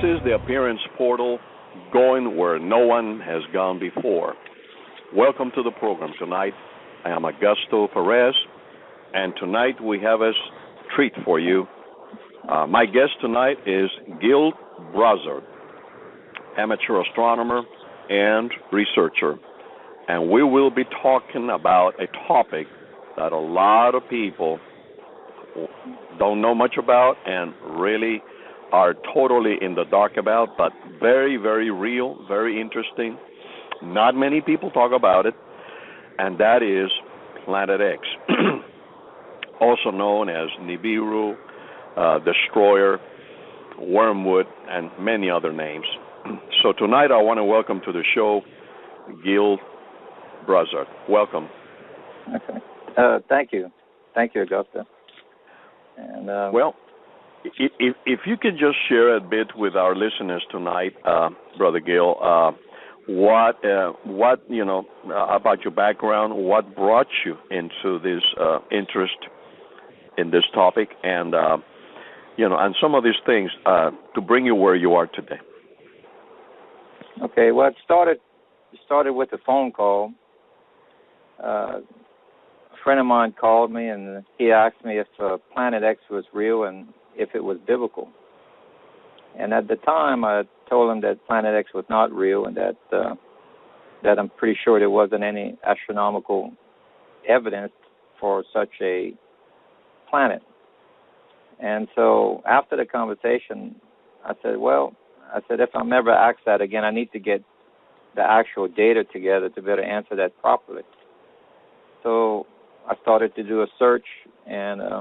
is the appearance portal going where no one has gone before. Welcome to the program tonight. I am Augusto Perez, and tonight we have a treat for you. My guest tonight is Gil Brazard, amateur astronomer and researcher. And we will be talking about a topic that a lot of people don't know much about and really are totally in the dark about, but very, very real, very interesting. Not many people talk about it, and that is Planet X, also known as Nibiru, Destroyer, Wormwood, and many other names. So tonight I want to welcome to the show Gil Brazard. Welcome. Okay. Thank you. Thank you, Augusta. And well, if you could just share a bit with our listeners tonight, Brother Gil, what you know about your background, what brought you into this interest in this topic, and and some of these things to bring you where you are today. Okay. Well, it started with a phone call. A friend of mine called me, and he asked me if Planet X was real and if it was biblical. And at the time, I told him that Planet X was not real, and that I'm pretty sure there wasn't any astronomical evidence for such a planet. And so after the conversation, I said, if I'm ever asked that again, I need to get the actual data together to be able to answer that properly. So I started to do a search, and I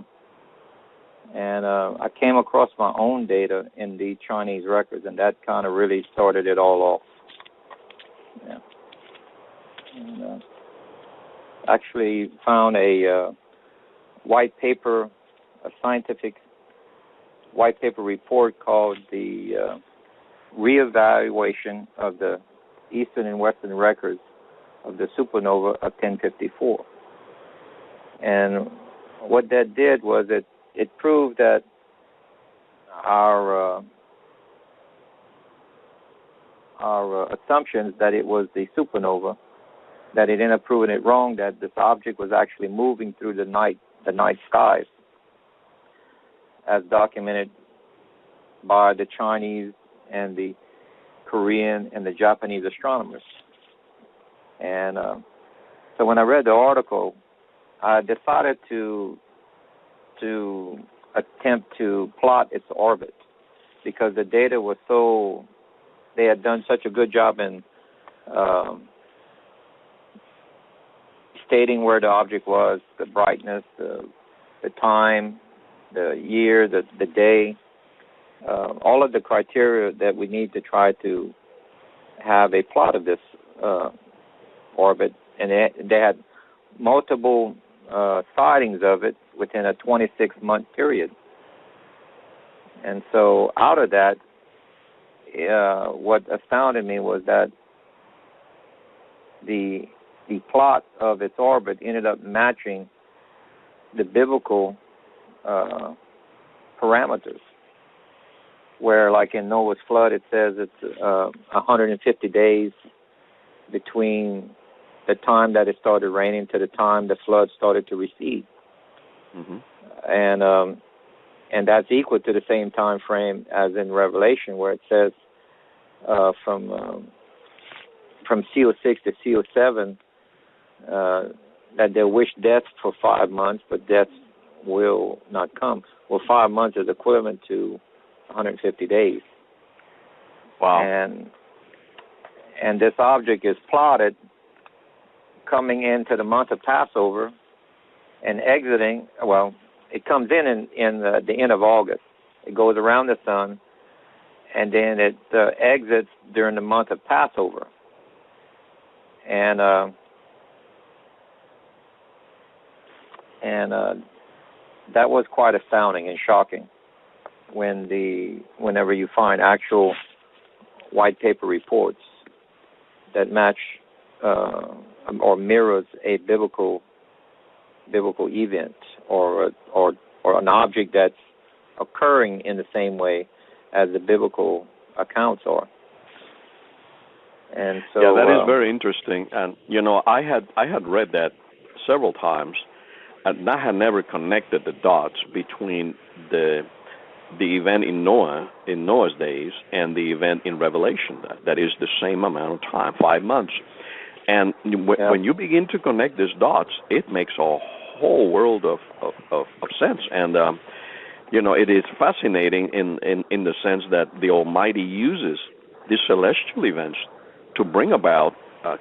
came across my own data in the Chinese records, and that kind of really started it all off. Yeah. And, actually found a white paper, a scientific white paper report called the Reevaluation of the Eastern and Western Records of the Supernova of 1054. And what that did was it proved that our assumptions that it was the supernova, that it ended up proving it wrong, that this object was actually moving through the night skies, as documented by the Chinese and the Korean and the Japanese astronomers. And so when I read the article, I decided to attempt to plot its orbit, because the data was they had done such a good job in stating where the object was, the brightness, the time, the year, the day, all of the criteria that we need to try to have a plot of this orbit. And they had multiple sightings of it within a 26-month period. And so out of that, what astounded me was that the plot of its orbit ended up matching the biblical parameters, where, like in Noah's flood, it says it's 150 days between the time that it started raining to the time the flood started to recede. Mm-hmm. And that's equal to the same time frame as in Revelation, where it says from CO6 to CO7 that they wish death for 5 months, but death will not come. Well, 5 months is equivalent to 150 days. Wow. And this object is plotted coming into the month of Passover and exiting, it comes in the end of August. It goes around the sun, and then it exits during the month of Passover. And that was quite astounding and shocking whenever you find actual white paper reports that match or mirrors a biblical event or an object that's occurring in the same way as the biblical accounts are. And so yeah, that is very interesting. And I had read that several times, and I had never connected the dots between the event in Noah's days and the event in Revelation. That is the same amount of time, 5 months. And when you begin to connect these dots, it makes a whole world of sense. And it is fascinating in the sense that the Almighty uses these celestial events to bring about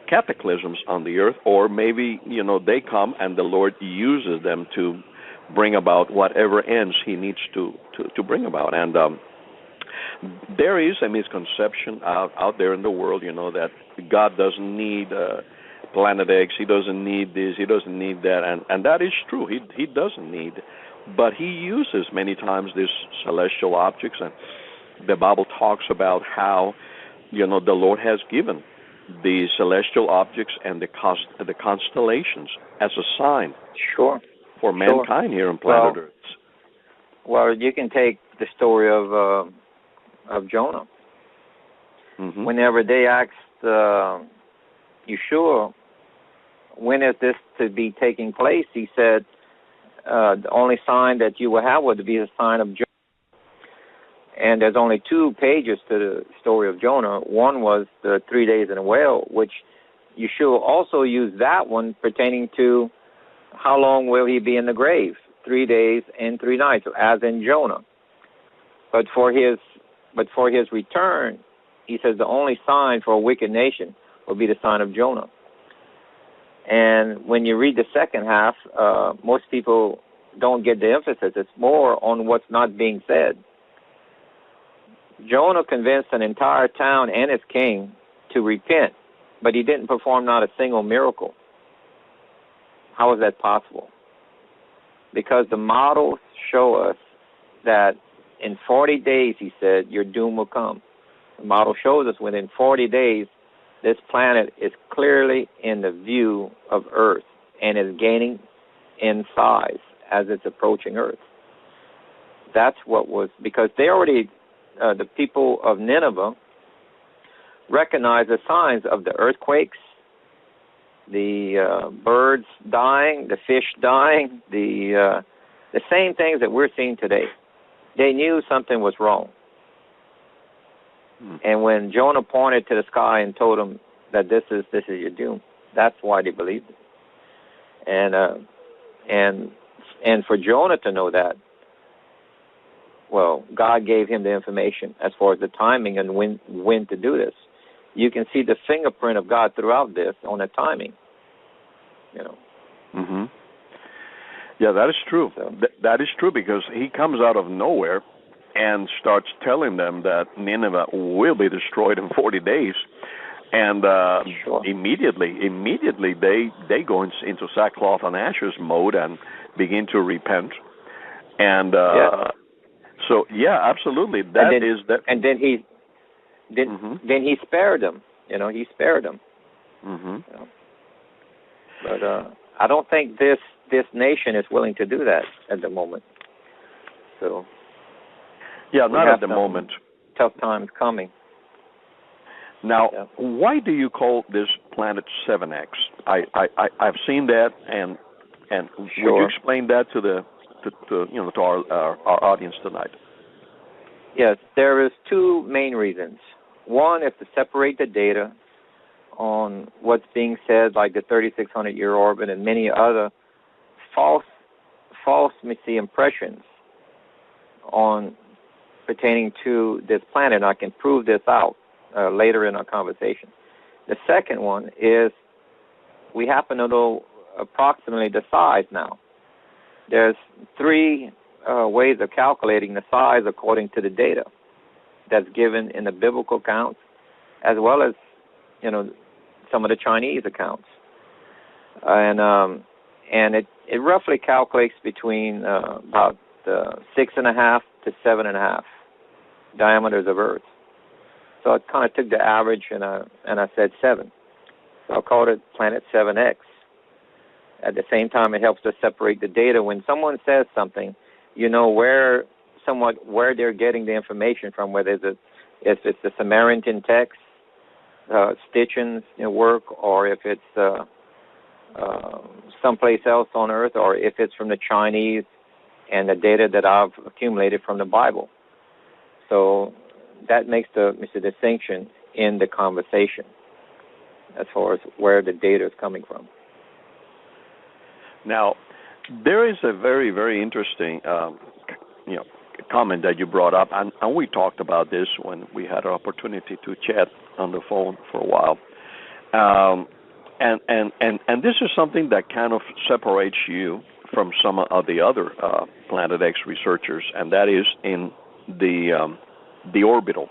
cataclysms on the earth, or maybe they come and the Lord uses them to bring about whatever ends He needs to bring about. And there is a misconception out there in the world, that God doesn't need Planet X, He doesn't need this, He doesn't need that, and that is true. He doesn't need, but He uses many times these celestial objects, and the Bible talks about how the Lord has given the celestial objects and the constellations as a sign. Sure. For mankind here on planet Earth. Well, you can take the story of Jonah. Mm-hmm. Whenever they asked Yeshua, when is this to be taking place, he said, the only sign that you will have would be the sign of Jonah. And there's only 2 pages to the story of Jonah. One was the 3 days in a whale, which Yeshua also used that one pertaining to how long will he be in the grave? 3 days and 3 nights, as in Jonah. But for his return, he says the only sign for a wicked nation will be the sign of Jonah. And when you read the second half, most people don't get the emphasis. It's more on what's not being said. Jonah convinced an entire town and its king to repent, but he didn't perform not a single miracle. How is that possible? Because the models show us that in 40 days, he said, your doom will come. The model shows us within 40 days, this planet is clearly in the view of Earth and is gaining in size as it's approaching Earth. That's what was, because they already, the people of Nineveh recognized the signs of the earthquakes, the birds dying, the fish dying, the same things that we're seeing today. They knew something was wrong. And when Jonah pointed to the sky and told them that this is your doom, that's why they believed it. And for Jonah to know that, well, God gave him the information as far as the timing and when to do this. You can see the fingerprint of God throughout this on the timing. Mm-hmm. Yeah, that is true. So, that is true, because he comes out of nowhere and starts telling them that Nineveh will be destroyed in 40 days. And immediately they go into sackcloth and ashes mode and begin to repent. And so, yeah, absolutely. And then he spared them. He spared them. Mm-hmm. But I don't think this nation is willing to do that at the moment. So yeah, not at the moment. Tough times coming. Now, why do you call this planet 7X? I've seen that, and would you explain that to our audience tonight? Yes, there is 2 main reasons. One is to separate the data on what's being said, like the 3,600-year orbit and many other false impressions on pertaining to this planet. And I can prove this out later in our conversation. The second one is we happen to know approximately the size now. There's 3 ways of calculating the size according to the data that's given in the biblical accounts, as well as some of the Chinese accounts, and it roughly calculates between about 6.5 to 7.5 diameters of Earth. So I kind of took the average and I said 7. So I called it Planet 7X. At the same time, it helps to separate the data. When someone says something, where they're getting the information from, whether if it's the Samaritan text, Stitchin's work, or if it's someplace else on Earth, or if it's from the Chinese and the data that I've accumulated from the Bible. So that makes the distinction in the conversation as far as where the data is coming from. Now, there is a very, very interesting, comment that you brought up, and we talked about this when we had an opportunity to chat on the phone for a while. And this is something that kind of separates you from some of the other Planet X researchers, and that is in the orbital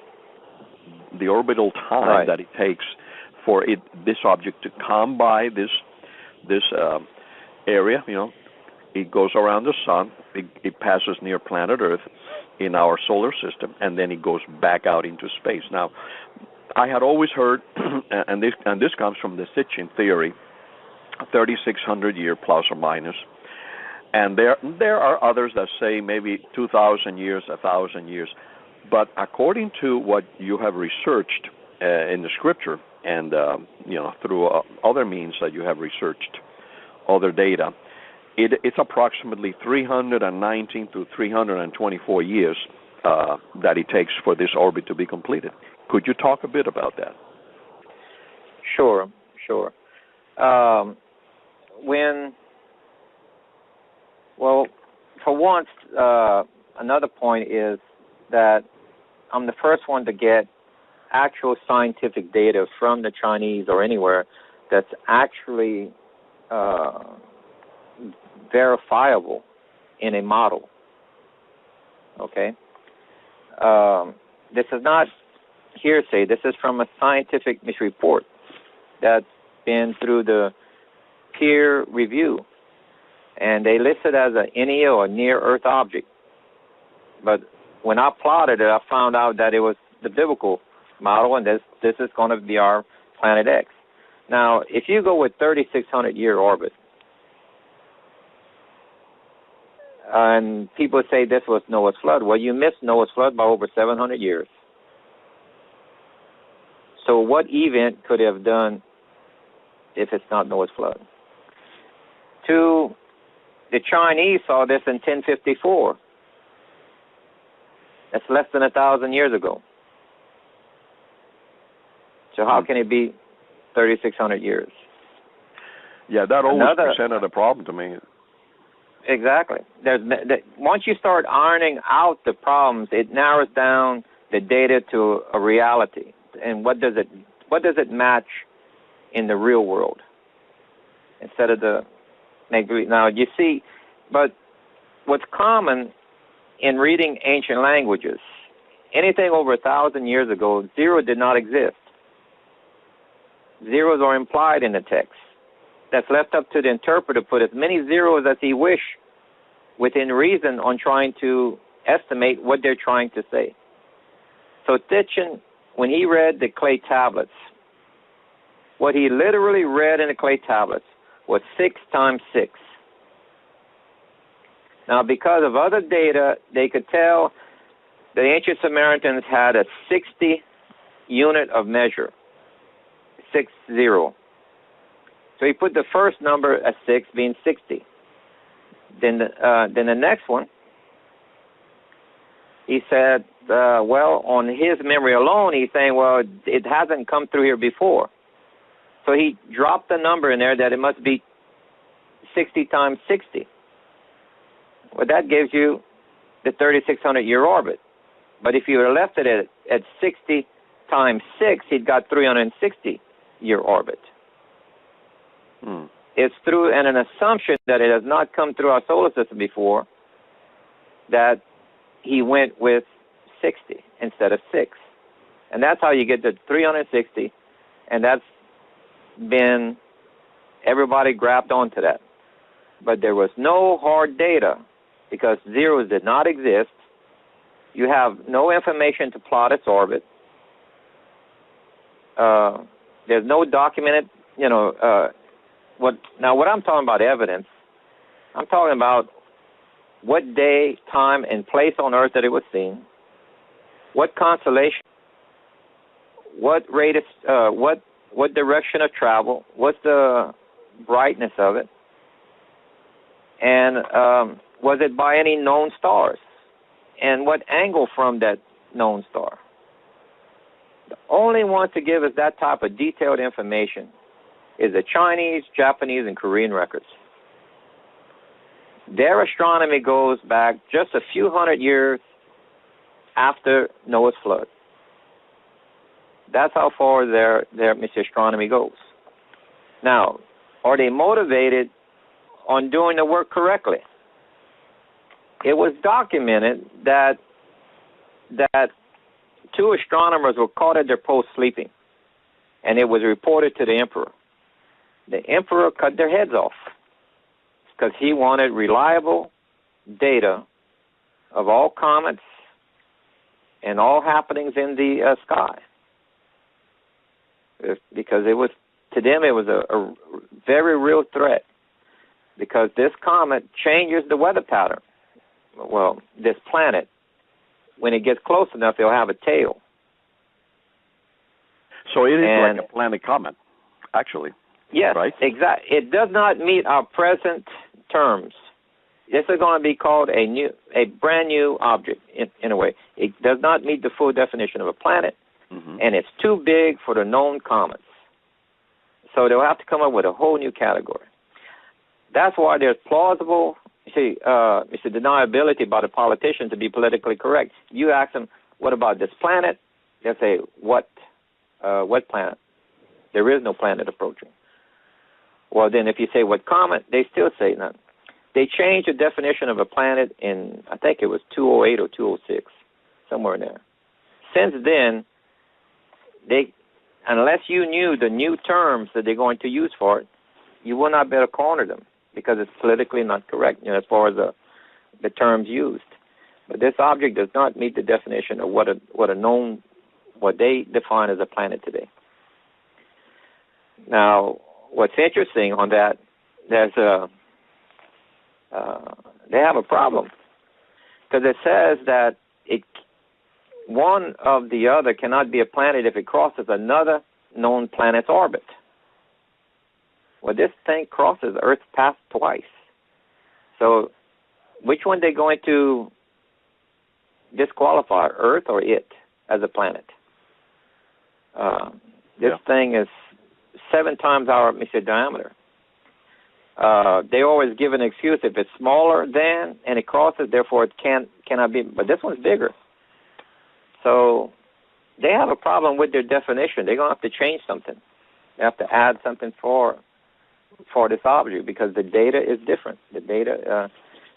time right. that it takes for this object to come by this area. It goes around the sun. It passes near planet Earth in our solar system, and then it goes back out into space. Now, I had always heard, and this comes from the Sitchin theory, 3,600 year plus or minus, and there are others that say maybe 2,000 years, 1,000 years. But according to what you have researched in the Scripture, and through other means that you have researched, other data, it's approximately 319 to 324 years that it takes for this orbit to be completed. Could you talk a bit about that? Sure. For once, another point is that I'm the first one to get actual scientific data from the Chinese or anywhere that's actually verifiable in a model. Okay? This is not hearsay. This is from a scientific report that's been through the peer review. And they list it as an NEO, a near-Earth object. But when I plotted it, I found out that it was the biblical model, and this is going to be our Planet X. Now, if you go with 3,600-year orbit, and people say this was Noah's flood, well, you missed Noah's flood by over 700 years. So what event could have done if it's not Noah's flood? The Chinese saw this in 1054. That's less than 1,000 years ago. So how can it be 3,600 years? Yeah, that always presented a problem to me. Exactly. Once you start ironing out the problems, it narrows down the data to a reality. And what does it match in the real world instead of the make-believe? Now, you see, but what's common in reading ancient languages, anything over 1,000 years ago, zero did not exist. Zeros are implied in the text. That's left up to the interpreter to put as many zeros as he wish within reason on trying to estimate what they're trying to say. So Sitchin, when he read the clay tablets, what he literally read in the clay tablets was 6 times 6. Now, because of other data, they could tell the ancient Samaritans had a 60 unit of measure, 60. So he put the first number at 6, being 60. Then the next one, he said, on his memory alone, he's saying, it hasn't come through here before. So he dropped the number in there that it must be 60 times 60. Well, that gives you the 3,600-year orbit. But if you had left it at 60 times 6, he'd got 360-year orbit. It's through an assumption that it has not come through our solar system before that he went with 60 instead of 6. And that's how you get the 360, and that's been, everybody grabbed onto that. But there was no hard data because zeros did not exist. You have no information to plot its orbit. There's no documented, what I'm talking about evidence, I'm talking about what day, time, and place on Earth that it was seen, what constellation what rate of what direction of travel, what's the brightness of it, and was it by any known stars, and what angle from that known star. The only one to give us that type of detailed information is the Chinese, Japanese, and Korean records. Their astronomy goes back just a few hundred years after Noah's flood. That's how far their astronomy goes. Now, are they motivated on doing the work correctly? It was documented that two astronomers were caught at their post sleeping, and it was reported to the emperor. The emperor cut their heads off because he wanted reliable data of all comets and all happenings in the sky. Because it was, to them, it was a very real threat, because this comet changes the weather pattern. Well, this planet, when it gets close enough, it'll have a tail. So it is like a planet comet, actually. Yes, right? Exactly. It does not meet our present terms. This is going to be called a brand new object in a way. It does not meet the full definition of a planet, and it's too big for the known comets. So they'll have to come up with a whole new category. That's why there's plausible, it's a deniability by the politicians to be politically correct. You ask them, what about this planet? They'll say, what planet? There is no planet approaching. Well, then if you say what comet, they still say none. They changed the definition of a planet in, I think it was 208 or 206, somewhere in there. Since then, unless you knew the new terms that they're going to use for it, you will not be able to corner them, because it's politically not correct, as far as the terms used. But this object does not meet the definition of what they define as a planet today. Now, what's interesting on that, they have a problem, because it says that one of the other cannot be a planet if it crosses another known planet's orbit. Well, this thing crosses Earth's path twice. So which one are they going to disqualify, Earth or it, as a planet? This thing is 7 times our diameter. They always give an excuse if it's smaller than and it crosses, therefore it cannot be. But this one's bigger. So they have a problem with their definition. They're going to have to change something. They have to add something for this object, because the data is different. The data,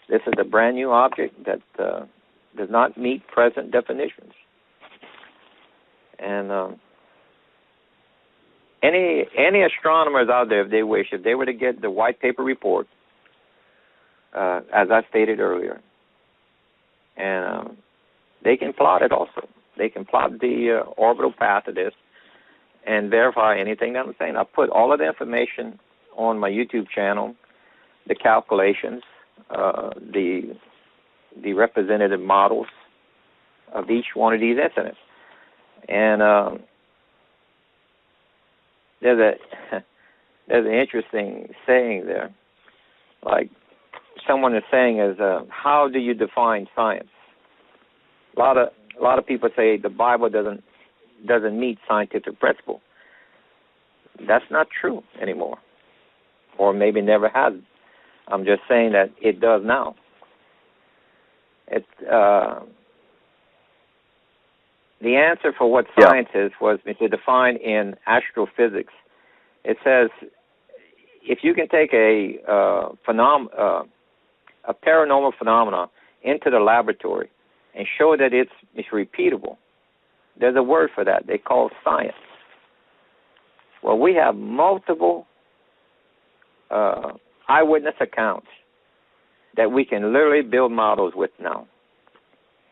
this is a brand new object that does not meet present definitions. And any astronomers out there, if they wish, if they were to get the white paper report, as I stated earlier, and they can plot it also. They can plot the orbital path of this and verify anything that I'm saying. I'll put all of the information on my YouTube channel, the calculations, the representative models of each one of these incidents. And there's an interesting saying there. Like someone is saying is, how do you define science? A lot of people say the Bible doesn't meet scientific principle. That's not true anymore, or maybe never has. I'm just saying that it does now. The answer for what science is was defined in astrophysics. It says if you can take a paranormal phenomenon into the laboratory and show that it's repeatable, there's a word for that. They call it science. Well, we have multiple eyewitness accounts that we can literally build models with now.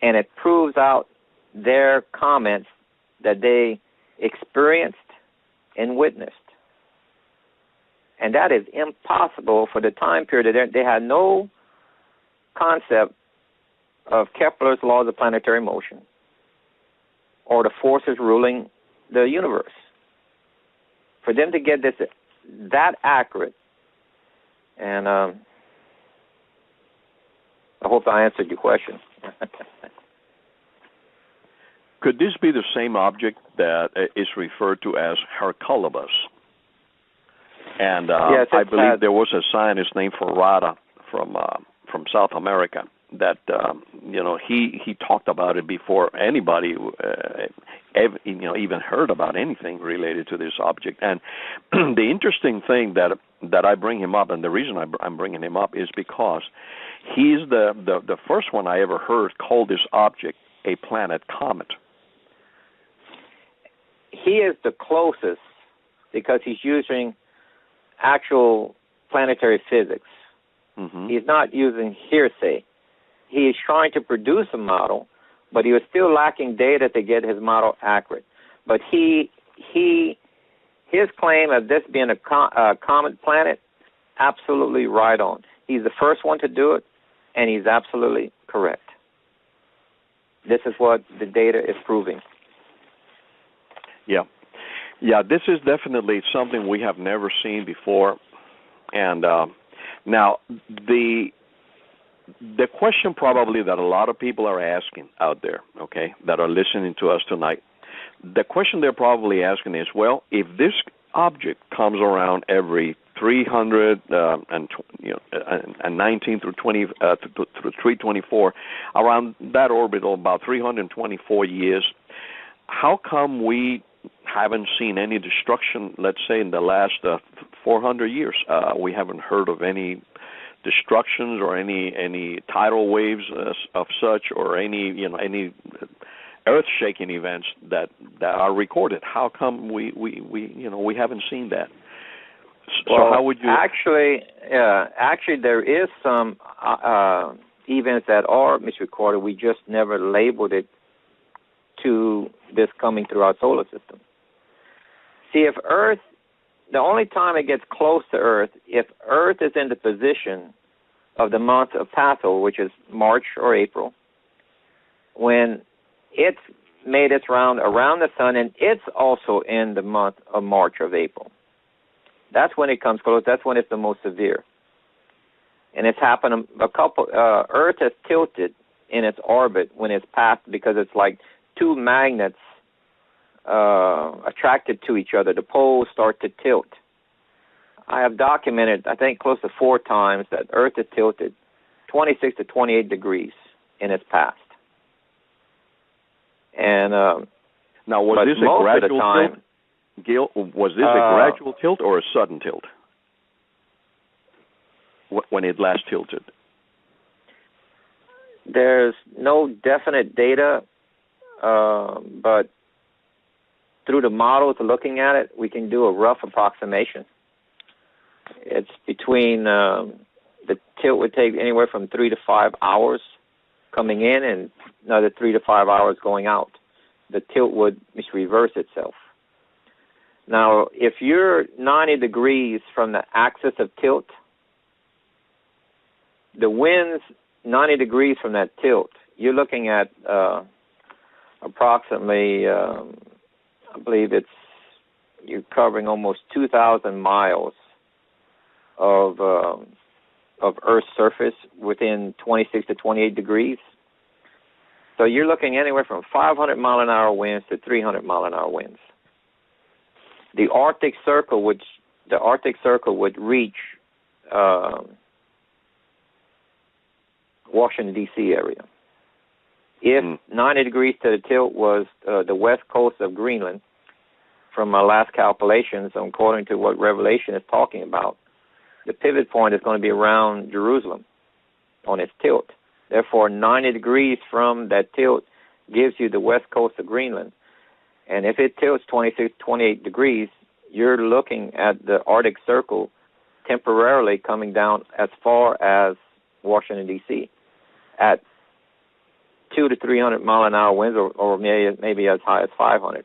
And it proves out their comments that they experienced and witnessed. And that is impossible for the time period. They had no concept of Kepler's laws of planetary motion or the forces ruling the universe. For them to get this that accurate, and I hope I answered your question. Could this be the same object that is referred to as Hercules? And yes, I believe there was a scientist named Ferrara from South America that he talked about it before anybody even heard about anything related to this object. And the interesting thing that I bring him up, and the reason I'm bringing him up is because he's the first one I ever heard call this object a planet comet. He is the closest because he's using actual planetary physics. Mm-hmm. He's not using hearsay. He is trying to produce a model, but he was still lacking data to get his model accurate. But his claim of this being a comet planet, absolutely right on. He's the first one to do it, and he's absolutely correct. This is what the data is proving. Yeah, this is definitely something we have never seen before. And now the question probably that a lot of people are asking out there, okay, that are listening to us tonight, the question they're probably asking is, well, if this object comes around every 319 through 20 through 324, around that orbital about 324 years, how come we haven't seen any destruction, let's say, in the last 400 years? We haven't heard of any destructions or any tidal waves of such, or any earth-shaking events that are recorded. How come we haven't seen that? So well, how would you actually there is some events that are misrecorded. We just never labeled it to this coming through our solar system. See, if Earth, the only time it gets close to Earth, if Earth is in the position of the month of Passover, which is March or April, when it's made its round around the sun, and it's also in the month of March or April. That's when it comes close. That's when it's the most severe. And it's happened Earth has tilted in its orbit when it's passed, because it's like two magnets attracted to each other. The poles start to tilt. I have documented, I think, close to 4 times that Earth has tilted 26 to 28 degrees in its past. And now, was this a gradual tilt? Gil, was this a gradual tilt or a sudden tilt when it last tilted? There's no definite data, but through the models looking at it, we can do a rough approximation. It's between, the tilt would take anywhere from 3 to 5 hours coming in and another 3 to 5 hours going out. The tilt would reverse itself. Now, if you're 90 degrees from the axis of tilt, the wind's 90 degrees from that tilt, you're looking at approximately, I believe you're covering almost 2,000 miles of Earth's surface within 26 to 28 degrees. So you're looking anywhere from 500 mile an hour winds to 300 mile an hour winds. The Arctic Circle would reach Washington D.C. area. If 90 degrees to the tilt was the west coast of Greenland, from my last calculations, according to what Revelation is talking about, the pivot point is going to be around Jerusalem on its tilt. Therefore, 90 degrees from that tilt gives you the west coast of Greenland. And if it tilts 26, 28 degrees, you're looking at the Arctic Circle temporarily coming down as far as Washington, D.C. at 200 to 300 mile an hour winds, or maybe as high as 500.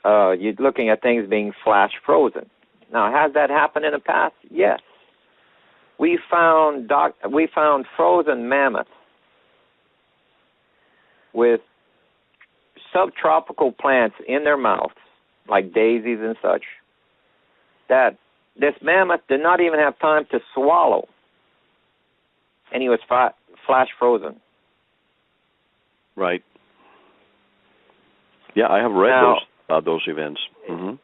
You're looking at things being flash frozen. Now, has that happened in the past? Yes. We found frozen mammoths with subtropical plants in their mouths, like daisies and such, that this mammoth did not even have time to swallow, and he was flash frozen. Right. Yeah, I have read Now, those events. Mm-hmm.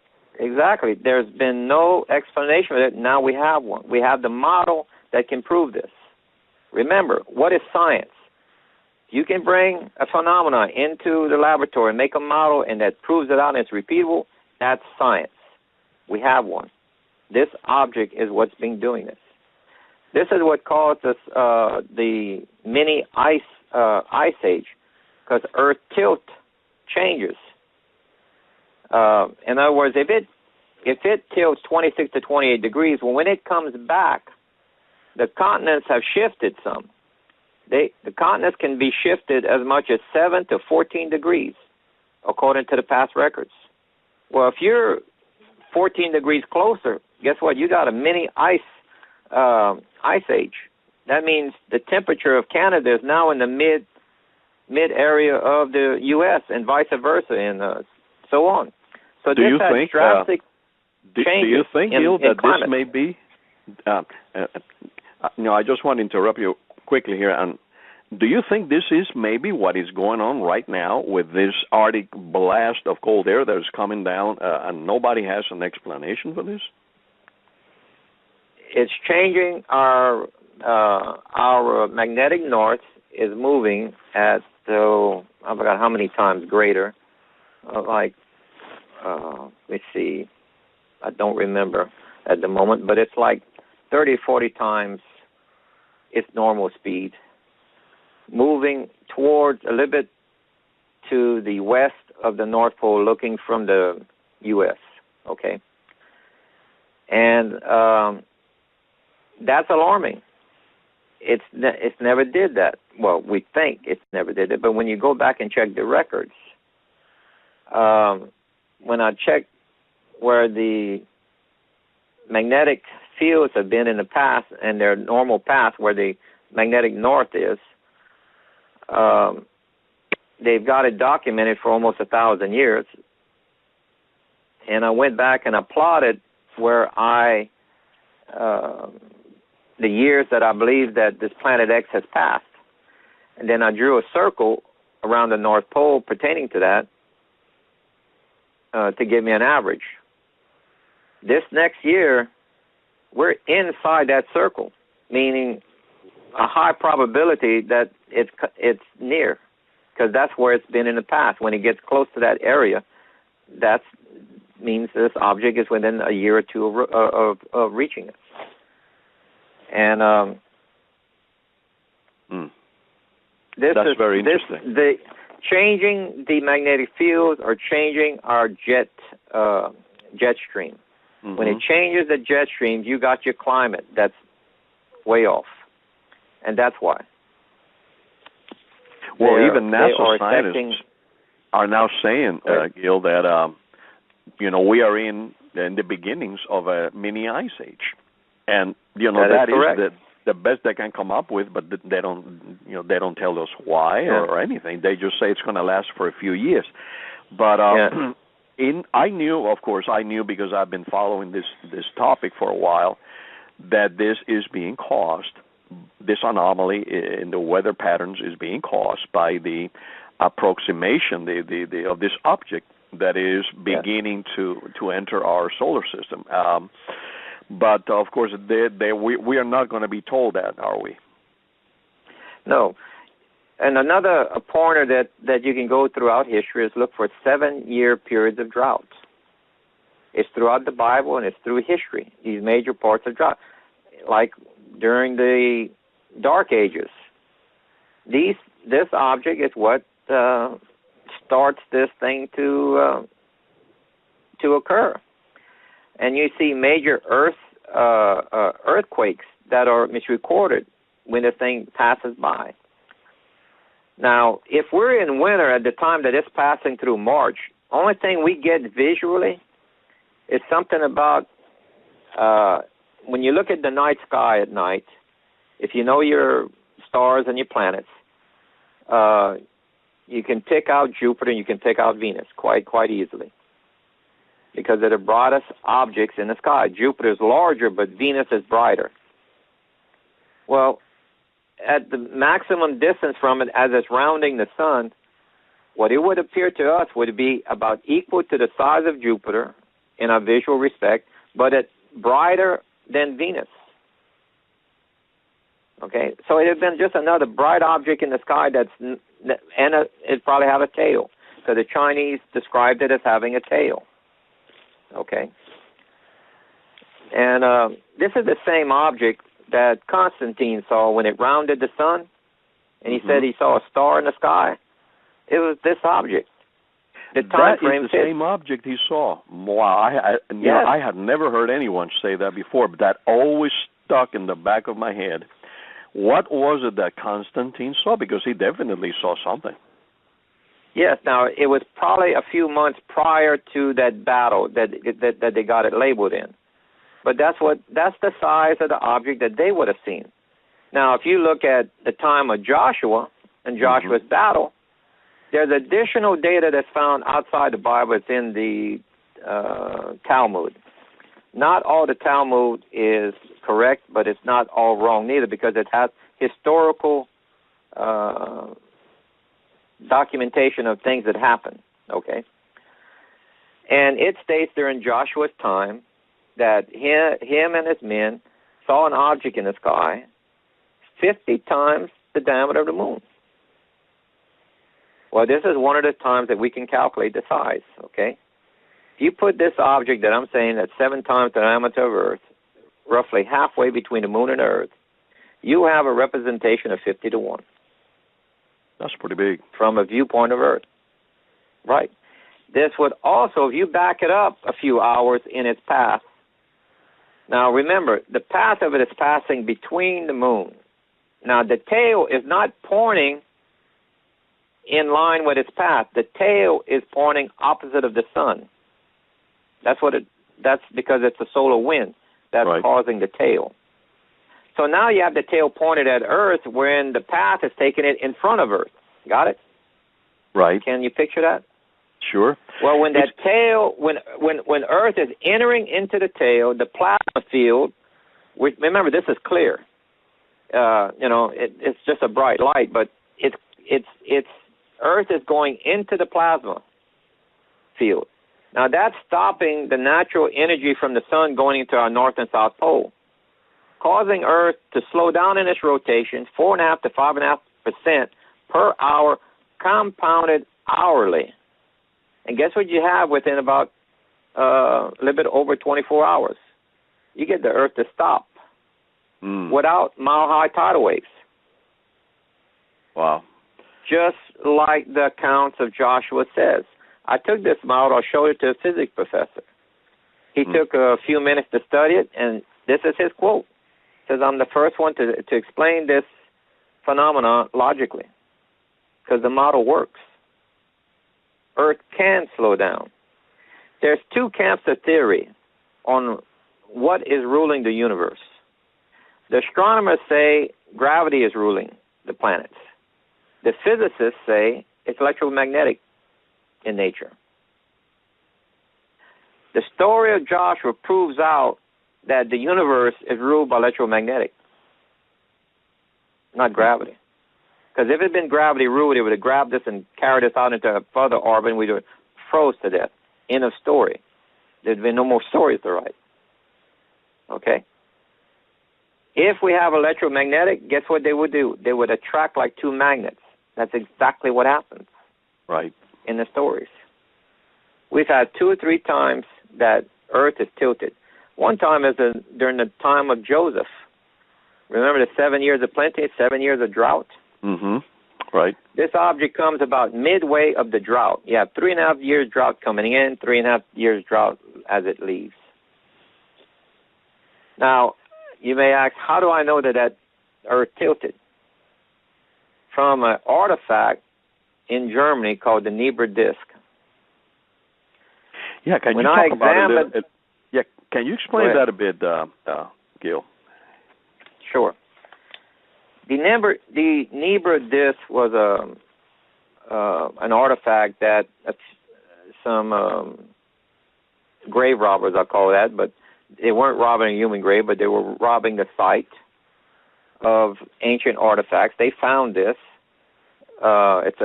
Exactly. There's been no explanation for it. Now we have one. We have the model that can prove this. Remember, what is science? You can bring a phenomenon into the laboratory and make a model and that proves it out and it's repeatable. That's science. We have one. This object is what's been doing this. This is what caused us the mini ice age, because Earth tilt changes. In other words, if it tilts 26 to 28 degrees, well, when it comes back, the continents have shifted some. The continents can be shifted as much as 7 to 14 degrees, according to the past records. Well, if you're 14 degrees closer, guess what? You got a mini ice age. That means the temperature of Canada is now in the mid area of the U.S. and vice versa, and so on. So do you think drastic do you think, Gil, that climate. This may be? I just want to interrupt you quickly here. And do you think this is maybe what is going on right now with this Arctic blast of cold air that is coming down, and nobody has an explanation for this? It's changing. Our magnetic north is moving at I forgot how many times greater. Let's see. I don't remember at the moment, but it's like 30, 40 times its normal speed, moving towards a little bit to the west of the North Pole, looking from the U.S., okay? And that's alarming. It's never did that. Well, we think it's never did it, but when you go back and check the records, when I checked where the magnetic fields have been in the past and their normal path where the magnetic north is, they've got it documented for almost 1,000 years. And I went back and I plotted where the years that I believe that this planet X has passed. And then I drew a circle around the North Pole pertaining to that to give me an average. This next year, we're inside that circle, meaning a high probability that it's near, because that's where it's been in the past. When it gets close to that area, that means this object is within a year or two of reaching it. And that's very interesting. Changing the magnetic fields or changing our jet stream. Mm-hmm. When it changes the jet streams, you got your climate that's way off, and that's why. Well, even NASA scientists are now saying, Gil, that we are in the beginnings of a mini ice age, and that is the best they can come up with, but they don't tell us why or anything. They just say it's going to last for a few years. But I knew because I've been following this topic for a while, that this is being caused. This anomaly in the weather patterns is being caused by the approximation of this object that is beginning to enter our solar system. But of course, we are not going to be told that, are we? No. And another pointer that you can go throughout history is look for 7-year periods of drought. It's throughout the Bible and it's through history, these major parts of drought. Like during the Dark Ages, this object is what starts this thing to occur. And you see major earthquakes that are misrecorded when the thing passes by. Now, if we're in winter at the time that it's passing through March, only thing we get visually is something about when you look at the night sky at night, if you know your stars and your planets, you can pick out Jupiter and you can pick out Venus quite easily, because they're the brightest objects in the sky. Jupiter is larger, but Venus is brighter. Well, at the maximum distance from it, as it's rounding the sun, what it would appear to us would be about equal to the size of Jupiter in a visual respect, but it's brighter than Venus. Okay, so it has been just another bright object in the sky it probably have a tail. So the Chinese described it as having a tail. Okay, and this is the same object that Constantine saw when it rounded the sun, and he said he saw a star in the sky. It was this object. The time frame is the same object he saw. Wow, I had never heard anyone say that before, but that always stuck in the back of my head. What was it that Constantine saw? Because he definitely saw something. Yes. Now, it was probably a few months prior to that battle that they got it labeled in. But that's the size of the object that they would have seen. Now, if you look at the time of Joshua and Joshua's battle, there's additional data that's found outside the Bible. It's in the Talmud. Not all the Talmud is correct, but it's not all wrong neither, because it has historical documentation of things that happened, okay? And it states during Joshua's time that him and his men saw an object in the sky 50 times the diameter of the moon. Well, this is one of the times that we can calculate the size, okay? If you put this object that I'm saying that's 7 times the diameter of Earth, roughly halfway between the moon and Earth, you have a representation of 50 to 1. That's pretty big. From a viewpoint of Earth. Right. This would also, if you back it up a few hours in its path. Now remember, the path of it is passing between the moon. Now the tail is not pointing in line with its path. The tail is pointing opposite of the sun. That's because it's a solar wind that's causing the tail. So now you have the tail pointed at Earth, wherein the path is taking it in front of Earth. Got it? Right. Can you picture that? Sure. Well, when that tail, when Earth is entering into the tail, the plasma field, remember this is clear. It's just a bright light, but it's Earth is going into the plasma field. Now that's stopping the natural energy from the sun going into our north and south pole, causing Earth to slow down in its rotation 4.5 to 5.5% per hour, compounded hourly. And guess what you have within about a little bit over 24 hours? You get the Earth to stop without mile-high tidal waves. Wow. Just like the accounts of Joshua says. I took this model, I showed it to a physics professor. He took a few minutes to study it, and this is his quote. He says, I'm the first one to explain this phenomenon logically, because the model works. Earth can slow down. There's 2 camps of theory on what is ruling the universe. The astronomers say gravity is ruling the planets. The physicists say it's electromagnetic in nature. The story of Joshua proves out that the universe is ruled by electromagnetic, not gravity. Because if it had been gravity ruled, it would have grabbed us and carried us out into a further orbit, and we would have froze to death. End of story. There'd been no more stories to write. Okay? If we have electromagnetic, guess what they would do? They would attract like 2 magnets. That's exactly what happens. Right. In the stories. We've had 2 or 3 times that Earth is tilted. One time is during the time of Joseph. Remember the 7 years of plenty, 7 years of drought? Right. This object comes about midway of the drought. You have 3.5 years drought coming in, 3.5 years drought as it leaves. Now, you may ask, how do I know that Earth tilted? From an artifact in Germany called the Nibiru disk. Yeah, can you talk about it? Yeah, can you explain that a bit, Gil? Sure. The Nibiru disk was an artifact that some grave robbers, I'll call that, but they weren't robbing a human grave, but they were robbing the site of ancient artifacts. They found this. It's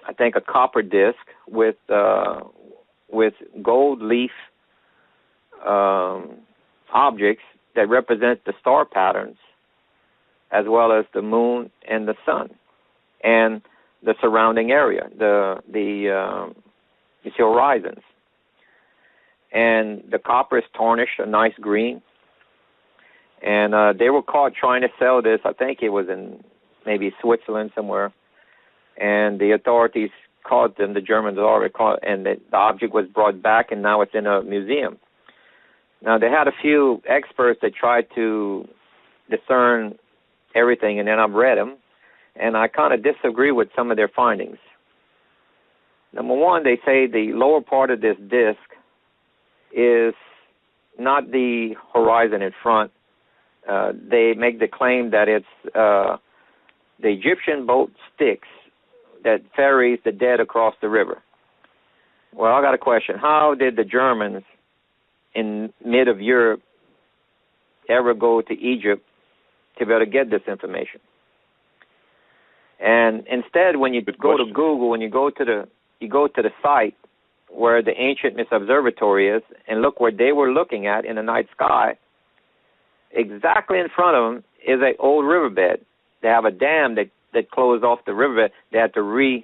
I think a copper disc with gold leaf objects that represent the star patterns, as well as the moon and the sun, and the surrounding area, the horizons. And the copper is tarnished a nice green. And they were caught trying to sell this. I think it was in maybe Switzerland somewhere. And the authorities caught them, the Germans already caught, and the object was brought back, and now it's in a museum. Now, they had a few experts that tried to discern everything, and then I've read them, and I kind of disagree with some of their findings. Number one, they say the lower part of this disc is not the horizon in front. They make the claim that it's the Egyptian boat Styx that ferries the dead across the river. Well, I got a question. How did the Germans in mid of Europe ever go to Egypt to be able to get this information? And instead, when you go to Google, when you go to the site where the ancient Miss Observatory is, and look where they were looking at in the night sky, exactly in front of them is an old riverbed. They have a dam that closed off the riverbed. They had to reroute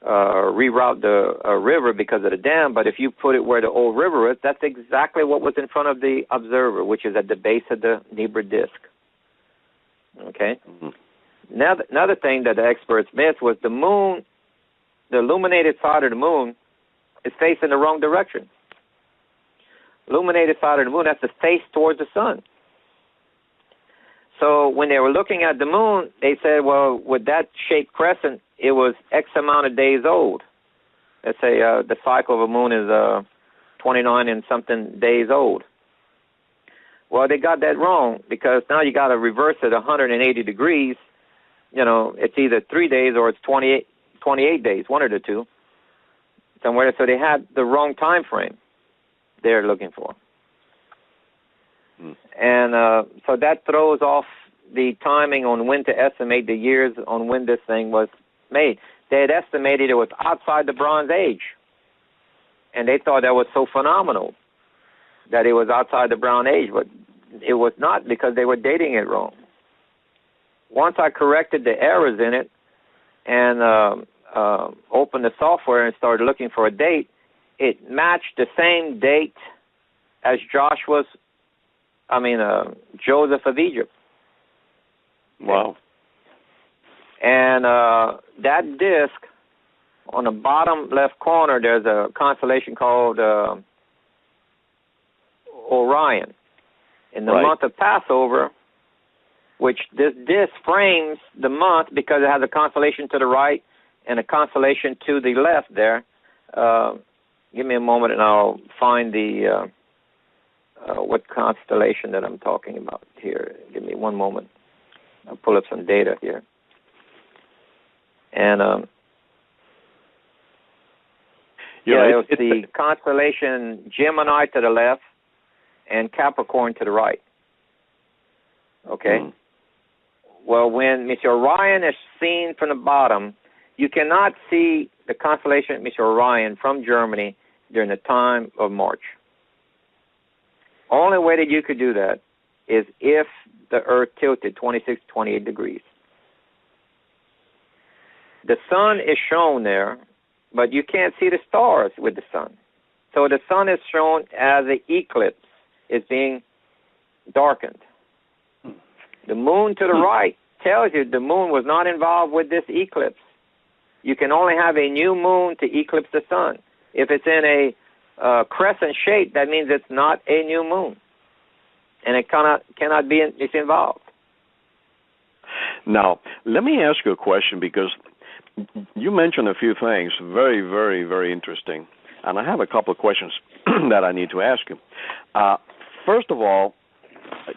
the river because of the dam, but if you put it where the old river is, that's exactly what was in front of the observer, which is at the base of the Nibiru disk. Okay? Mm-hmm. Now, another thing that the experts missed was the moon, the illuminated side of the moon is facing the wrong direction. Illuminated side of the moon has to face towards the sun. So when they were looking at the moon, they said, well, with that shaped crescent, it was X amount of days old. Let's say the cycle of a moon is 29 and something days old. Well, they got that wrong, because now you got to reverse it 180 degrees. You know, it's either 3 days or it's 28 days, one of the two. Somewhere, so they had the wrong time frame they're looking for. And so that throws off the timing on when to estimate the years on when this thing was made. They had estimated it was outside the Bronze Age, and they thought that was so phenomenal that it was outside the Bronze Age, but it was not, because they were dating it wrong. Once I corrected the errors in it and opened the software and started looking for a date, it matched the same date as Joseph of Egypt. Wow. And that disk, on the bottom left corner, there's a constellation called Orion. In the month of Passover, which this disk frames the month because it has a constellation to the right and a constellation to the left there. Give me a moment and I'll find the what constellation that I'm talking about here. Give me one moment. I'll pull up some data here. And it's the constellation Gemini to the left and Capricorn to the right. Okay? Mm. Well, when Mr. Orion is seen from the bottom, you cannot see the constellation Mr. Orion from Germany during the time of March. Only way that you could do that is if the Earth tilted 26 to 28 degrees. The sun is shown there, but you can't see the stars with the sun. So the sun is shown as an eclipse. It's being darkened. The moon to the right tells you the moon was not involved with this eclipse. You can only have a new moon to eclipse the sun. If it's in a crescent shape, that means it's not a new moon, and it cannot be it's involved. Now, let me ask you a question, because you mentioned a few things very, very, very interesting, and I have a couple of questions that I need to ask you. First of all,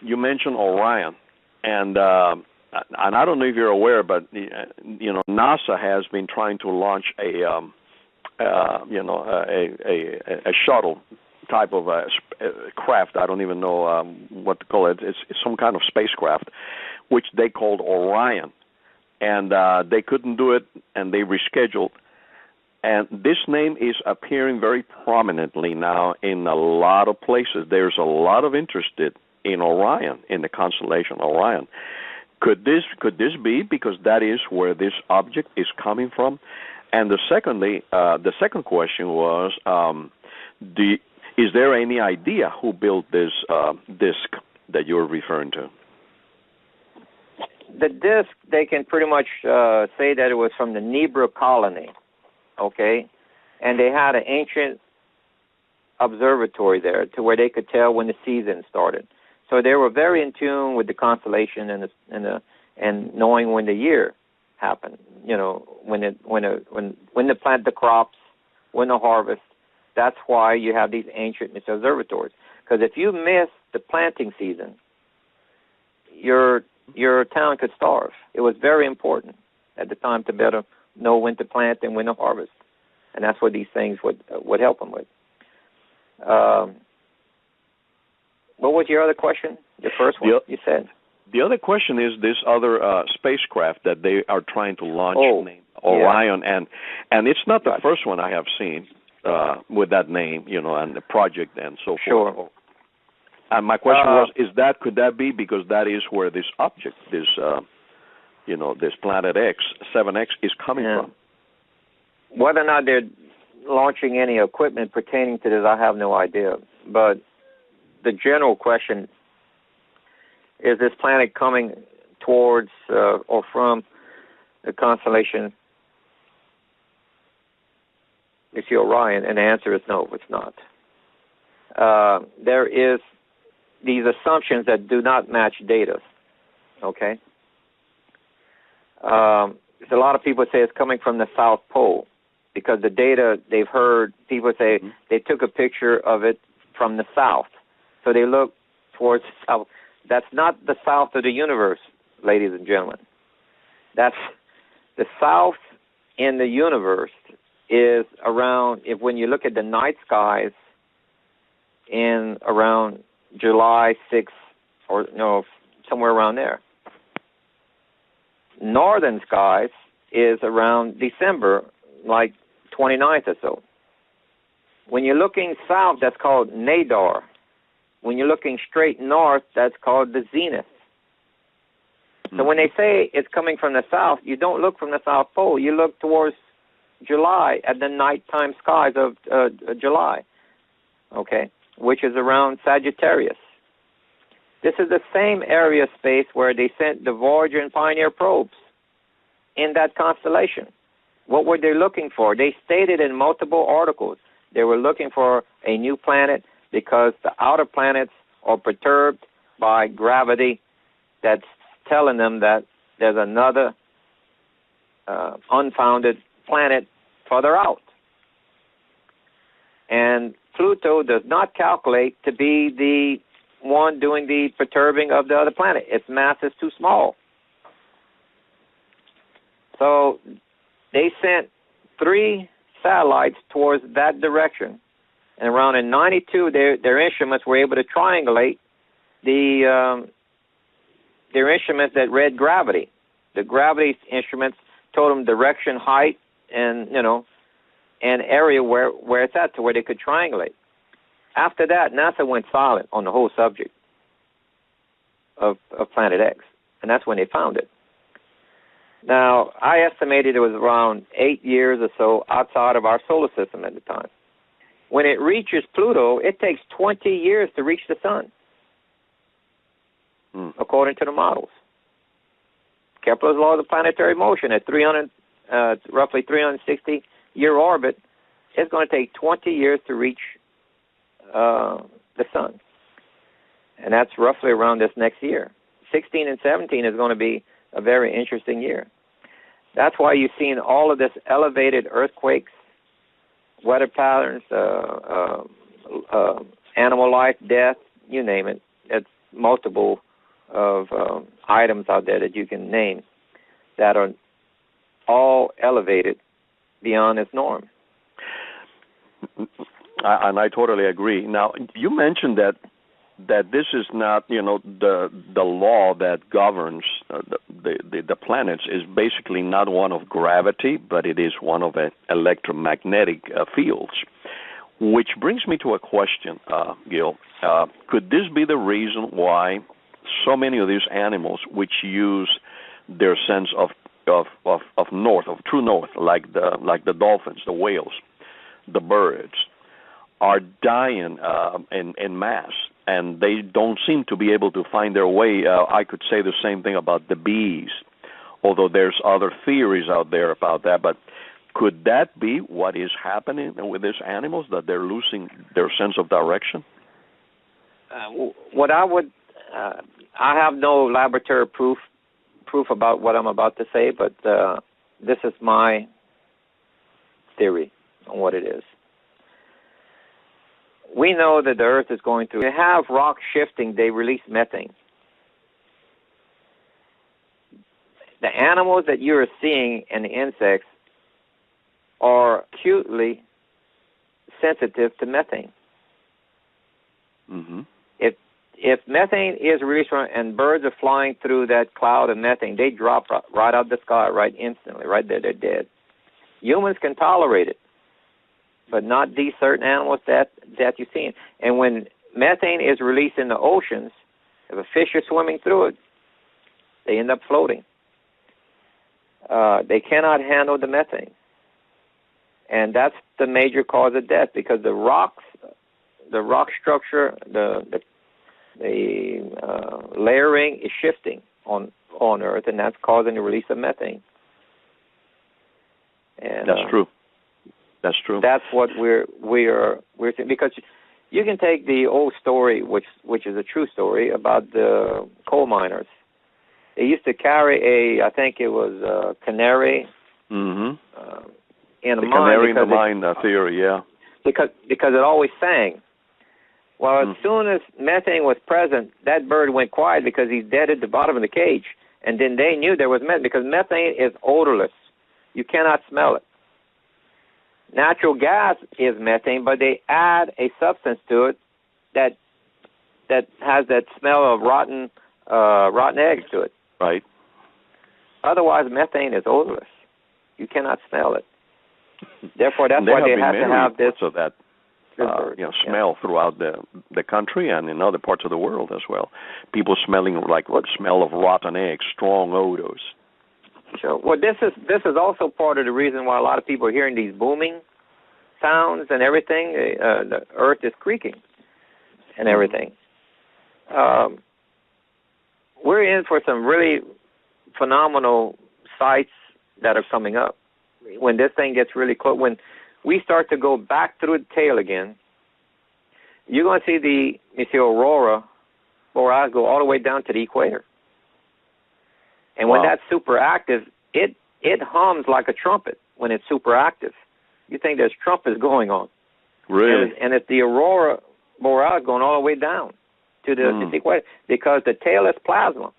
you mentioned Orion, and and I don't know if you're aware, but NASA has been trying to launch a shuttle type of craft. I don't even know what to call it. It's some kind of spacecraft, which they called Orion, and they couldn't do it, and they rescheduled. And this name is appearing very prominently now in a lot of places. There's a lot of interest in Orion, in the constellation Orion. Could this be because that is where this object is coming from? And the second question was, is there any idea who built this disk that you're referring to? The disk, they can pretty much say that it was from the Nibiru colony, okay? And they had an ancient observatory there to where they could tell when the season started. So they were very in tune with the constellation and knowing when the year happened. When they plant the crops, when the harvest. That's why you have these ancient observatories. Because if you miss the planting season, your town could starve. It was very important at the time to better know when to plant and when to harvest, and that's what these things would help them with. What was your other question? The first one you said? The other question is this other spacecraft that they are trying to launch named Orion, and it's not the first one I have seen with that name, and the project and so forth. Sure. And my question was, could that be because that is where this object, this planet X, 7X, is coming from? Whether or not they're launching any equipment pertaining to this, I have no idea. But the general question is this planet coming towards or from the constellation, you see, Orion? And the answer is no, it's not. There is these assumptions that do not match data, okay? A lot of people say it's coming from the South Pole because the data they've heard, people say they took a picture of it from the south. So they look towards south. That's not the south of the universe, ladies and gentlemen. That's the south in the universe is around, when you look at the night skies in around July 6th or somewhere around there. Northern skies is around December, like 29th or so. When you're looking south, that's called Nadar. When you're looking straight north, that's called the zenith. So when they say it's coming from the south, you don't look from the South Pole. You look towards July at the nighttime skies of July, okay, which is around Sagittarius. This is the same area of space where they sent the Voyager and Pioneer probes in that constellation. What were they looking for? They stated in multiple articles they were looking for a new planet because the outer planets are perturbed by gravity that's telling them that there's another unfounded planet further out. And Pluto does not calculate to be the one doing the perturbing of the other planet. Its mass is too small. So they sent 3 satellites towards that direction. And around in 92, their instruments were able to triangulate their instruments that read gravity. The gravity instruments told them direction, height, and and area where it's at, to where they could triangulate. After that, NASA went silent on the whole subject of Planet X, and that's when they found it. Now, I estimated it was around 8 years or so outside of our solar system at the time. When it reaches Pluto, it takes 20 years to reach the sun, according to the models. Kepler's law of the planetary motion at roughly 360-year orbit, it's going to take 20 years to reach the sun. And that's roughly around this next year. 16 and 17 is going to be a very interesting year. That's why you've seen all of this elevated earthquakes, weather patterns, animal life, death, you name it. It's multiple of items out there that you can name that are all elevated beyond its norm. And I totally agree. Now, you mentioned that this is not, the law that governs the planets is basically not one of gravity, but it is one of electromagnetic fields. Which brings me to a question, Gil. Could this be the reason why so many of these animals, which use their sense of north, of true north, like the dolphins, the whales, the birds, are dying in mass, and they don't seem to be able to find their way? I could say the same thing about the bees, although there's other theories out there about that. But could that be what is happening with these animals, that they're losing their sense of direction? What I would, I have no laboratory proof about what I'm about to say, but this is my theory on what it is. We know that the Earth is going through. They have rock shifting. They release methane. The animals that you are seeing and the insects are acutely sensitive to methane. Mm-hmm. If methane is released and birds are flying through that cloud of methane, they drop right out of the sky, right instantly, right there, they're dead. Humans can tolerate it, but not these certain animals that you've seen. And when methane is released in the oceans, if a fish is swimming through it, they end up floating. They cannot handle the methane. And that's the major cause of death, because the rock structure, the layering is shifting on Earth, and that's causing the release of methane. And that's true. That's true. That's what we're seeing, because you can take the old story, which is a true story, about the coal miners. They used to carry I think it was a canary. Mm-hmm. In a the mine. Canary in the mine theory, yeah. Because it always sang. Well, as soon as methane was present, that bird went quiet because he's dead at the bottom of the cage. And then they knew there was methane, because methane is odorless. You cannot smell it. Natural gas is methane, but they add a substance to it that has that smell of rotten eggs to it. Right. Otherwise, methane is odorless. You cannot smell it. Therefore, that's why they have to have this. Of that, smell throughout the country and in other parts of the world as well. People smelling like what smell of rotten eggs, strong odors. Sure. Well, this is also part of the reason why a lot of people are hearing these booming sounds and everything. The Earth is creaking and everything. We're in for some really phenomenal sights that are coming up. When this thing gets really close, when we start to go back through the tail again, you're going to see the aurora borealis go all the way down to the equator. And when that's super active, it hums like a trumpet when it's super active. You think there's trumpets going on. Really? And it's the aurora borealis going all the way down to the equator, because the tail is plasma.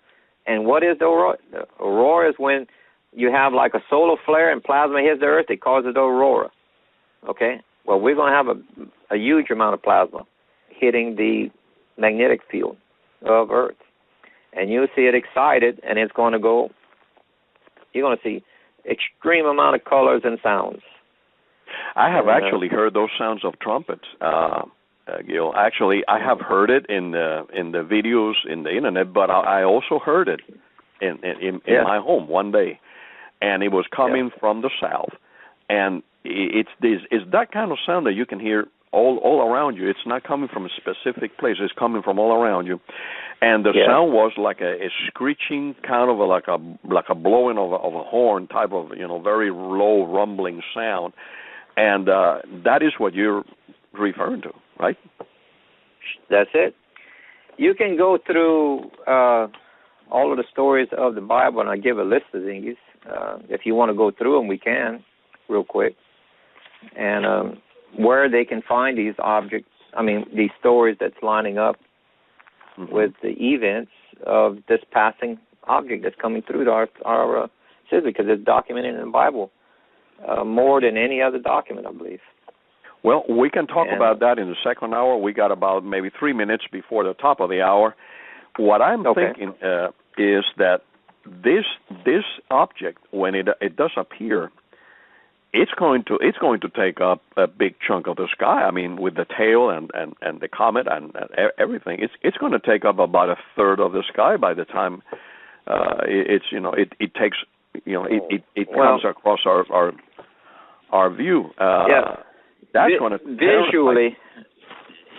And what is the aurora? The aurora is when you have like a solar flare and plasma hits the Earth, it causes the aurora. Okay? Well, we're going to have a huge amount of plasma hitting the magnetic field of Earth. And you'll see it excited, and it's going to go, you're going to see extreme amount of colors and sounds. I have actually heard those sounds of trumpets, Gil. Actually, I have heard it in the videos in the internet, but I also heard it in my home one day. And it was coming from the south, and it's that kind of sound that you can hear all around you. It's not coming from a specific place; it's coming from all around you, and the sound was like a screeching, kind of like a blowing of a horn type of very low rumbling sound, and that is what you're referring to, right? That's it. You can go through all of the stories of the Bible, and I give a list of these. If you want to go through them, we can, real quick. And where they can find these objects, these stories that's lining up with the events of this passing object that's coming through our system, because it's documented in the Bible more than any other document, I believe. Well, we can talk about that in the second hour. We got about maybe 3 minutes before the top of the hour. What I'm thinking is that this object, when it does appear, it's going to take up a big chunk of the sky. I mean, with the tail and the comet and everything, it's going to take up about a third of the sky by the time it comes across our view. That's going to visually.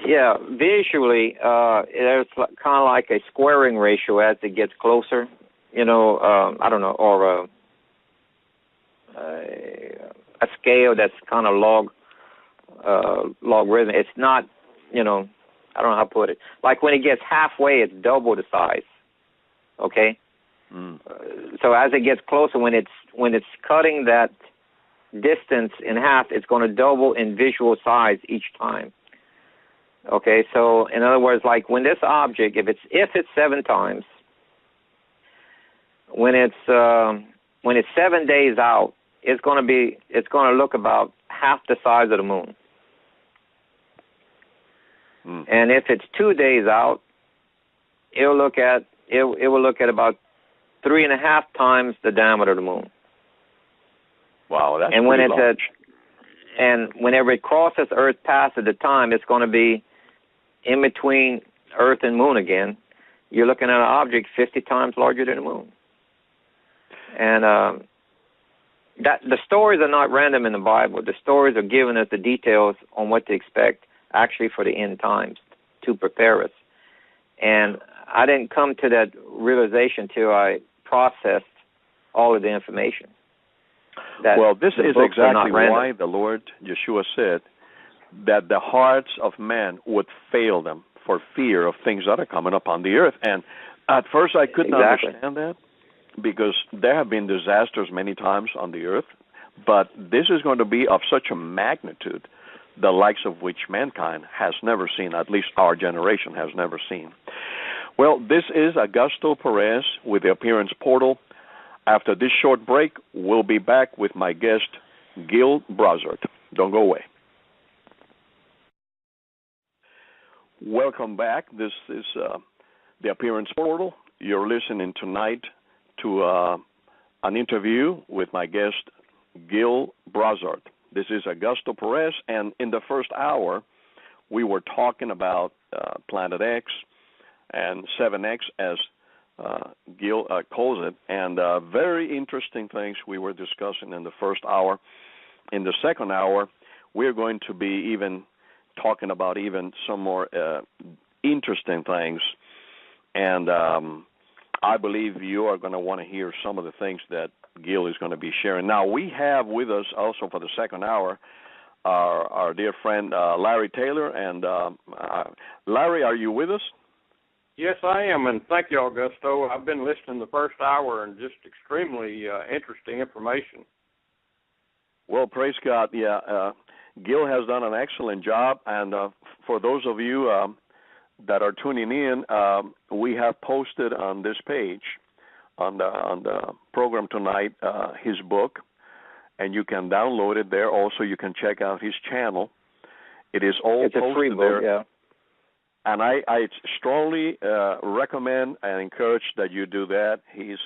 Yeah, visually, there's kind of like a squaring ratio as it gets closer. I don't know, or a scale that's kind of logarithm. It's not, I don't know how to put it. Like when it gets halfway, it's double the size. Okay. So as it gets closer, when it's cutting that distance in half, it's going to double in visual size each time. Okay. So in other words, like when this object, if it's 7 times, when it's 7 days out, it's going to look about half the size of the moon. And if it's 2 days out, it will look at about 3.5 times the diameter of the moon. Wow, that's and pretty large. And whenever it crosses Earth path at the time, it's going to be in between Earth and moon again. You're looking at an object 50 times larger than the moon. And that the stories are not random in the Bible. The stories are giving us the details on what to expect actually for the end times to prepare us. And I didn't come to that realization till I processed all of the information. Well, this is exactly why the Lord Yeshua said that the hearts of men would fail them for fear of things that are coming upon the earth. And at first I couldn't understand that, because there have been disasters many times on the earth, but this is going to be of such a magnitude, the likes of which mankind has never seen, at least our generation has never seen. Well, this is Augusto Perez with the Appearance Portal. After this short break, we'll be back with my guest, Gil Brossard. Don't go away. Welcome back. This is the Appearance Portal. You're listening tonight to an interview with my guest, Gil Brossard. This is Augusto Perez, and in the first hour, we were talking about Planet X and 7X, as Gil calls it, and very interesting things we were discussing in the first hour. In the second hour, we're going to be even talking about even some more interesting things, and I believe you are going to want to hear some of the things that Gil is going to be sharing. Now, we have with us also for the second hour our dear friend Larry Taylor. And Larry, are you with us? Yes, I am, and thank you, Augusto. I've been listening the first hour and just extremely interesting information. Well, praise God. Yeah, Gil has done an excellent job, and for those of you that are tuning in, we have posted on this page, on the program tonight, his book, and you can download it there. Also, you can check out his channel. It's posted a free book, there. yeah. And I strongly recommend and encourage that you do that. His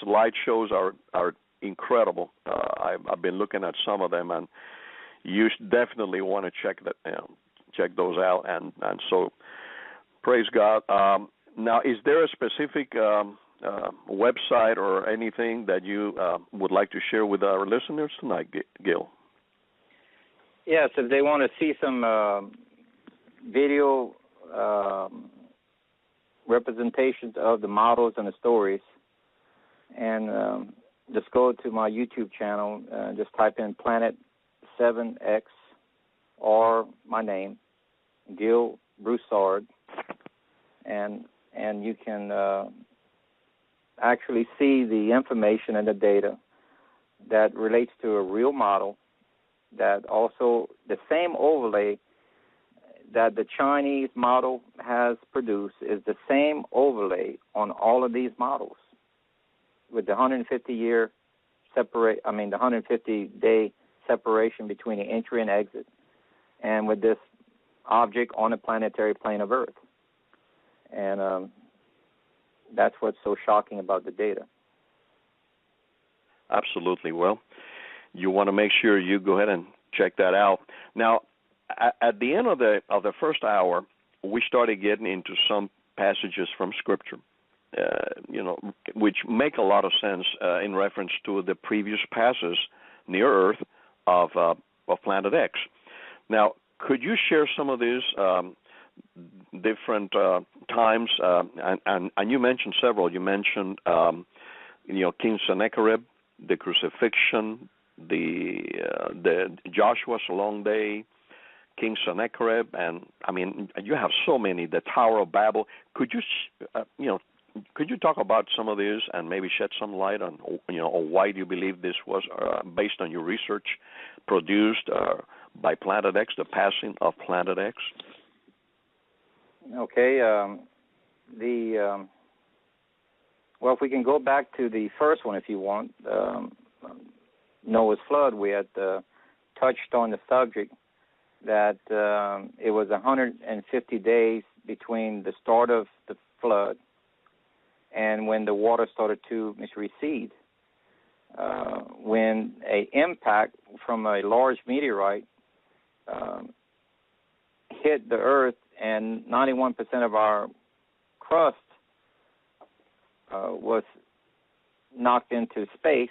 slideshows are incredible. I've been looking at some of them, and you definitely want to check those out. And so, praise God. Now, is there a specific website or anything that you would like to share with our listeners tonight, Gil? Yes, if they want to see some video representations of the models and the stories, and just go to my YouTube channel, just type in Planet 7X or my name, Gil Brossard, and you can actually see the information and the data that relates to a real model, that also the same overlay that the Chinese model has produced is the same overlay on all of these models, with the 150-year the 150-day separation between the entry and exit, and with this object on the planetary plane of Earth. And that's what's so shocking about the data. Absolutely. Well, you want to make sure you go ahead and check that out. Now, at the end of the first hour, we started getting into some passages from Scripture, which make a lot of sense in reference to the previous passes near Earth of Planet X. Now, could you share some of these different times? And you mentioned several. You mentioned, King Sennacherib, the crucifixion, the Joshua's long day, King Sennacherib, and you have so many. The Tower of Babel. Could you talk about some of these and maybe shed some light on why do you believe this was based on your research produced by Planet X, the passing of Planet X? Okay. Well, if we can go back to the first one, if you want, Noah's flood, we had touched on the subject that it was 150 days between the start of the flood and when the water started to recede. When an impact from a large meteorite hit the Earth, and 91% of our crust was knocked into space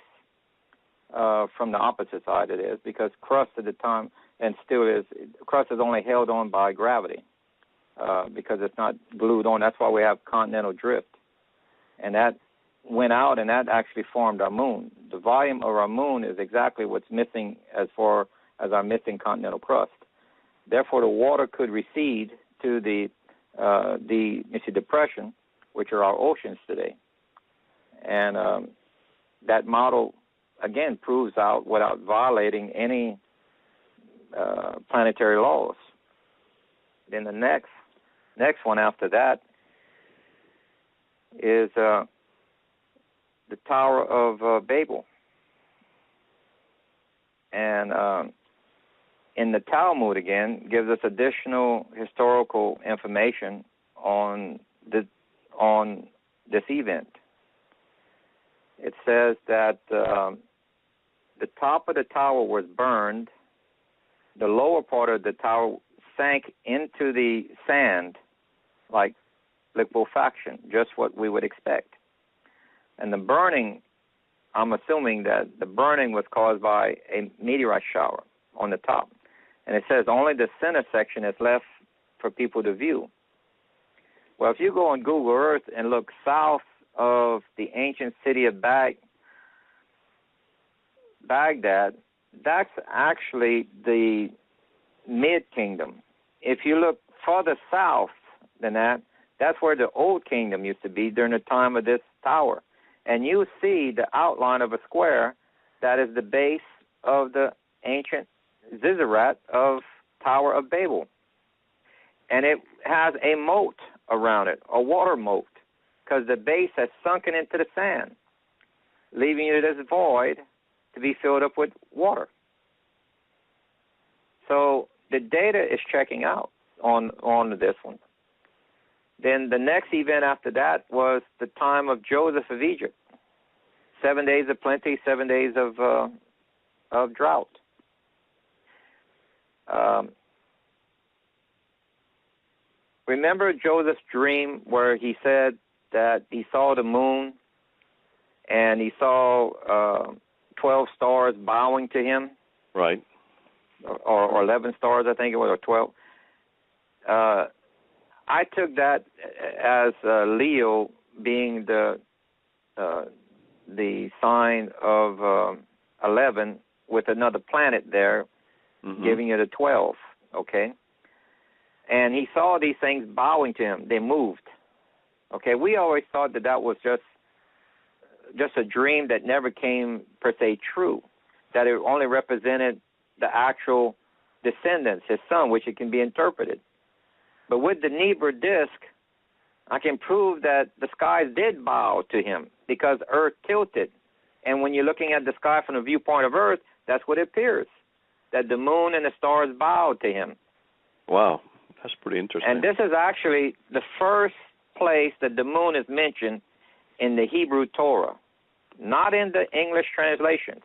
from the opposite side, it is, because crust at the time, and still is, crust is only held on by gravity because it's not glued on. That's why we have continental drift. And that went out, and that actually formed our moon. The volume of our moon is exactly what's missing as far as our missing continental crust. Therefore, the water could recede to the depression, which are our oceans today. And that model, again, proves out without violating any planetary laws. Then the next one after that is the Tower of Babel. And in the Talmud, again, gives us additional historical information on this event. It says that the top of the tower was burned, the lower part of the tower sank into the sand like liquefaction, just what we would expect. And the burning, I'm assuming that the burning was caused by a meteorite shower on the top. And it says only the center section is left for people to view. Well, if you go on Google Earth and look south of the ancient city of Baghdad, that's actually the mid-kingdom. If you look further south than that, that's where the old kingdom used to be during the time of this tower. And you see the outline of a square that is the base of the ancient ziggurat of Tower of Babel. And it has a moat around it, a water moat, because the base has sunken into the sand, leaving you this void to be filled up with water. So the data is checking out on this one. Then the next event after that was the time of Joseph of Egypt. 7 days of plenty, 7 days of drought. Remember Joseph's dream where he said that he saw the moon and he saw 12 stars bowing to him? Right. Or 11 stars, I think it was, or 12. I took that as Leo being the sign of 11 with another planet there, giving it a 12, okay? And he saw these things bowing to him. They moved, okay? We always thought that was just a dream that never came, per se, true, that it only represented the actual descendants, his son, which it can be interpreted. But with the Nibiru disk, I can prove that the skies did bow to him because Earth tilted. And when you're looking at the sky from the viewpoint of Earth, that's what it appears, that the moon and the stars bowed to him. Wow, that's pretty interesting. And this is actually the first place that the moon is mentioned in the Hebrew Torah, not in the English translations.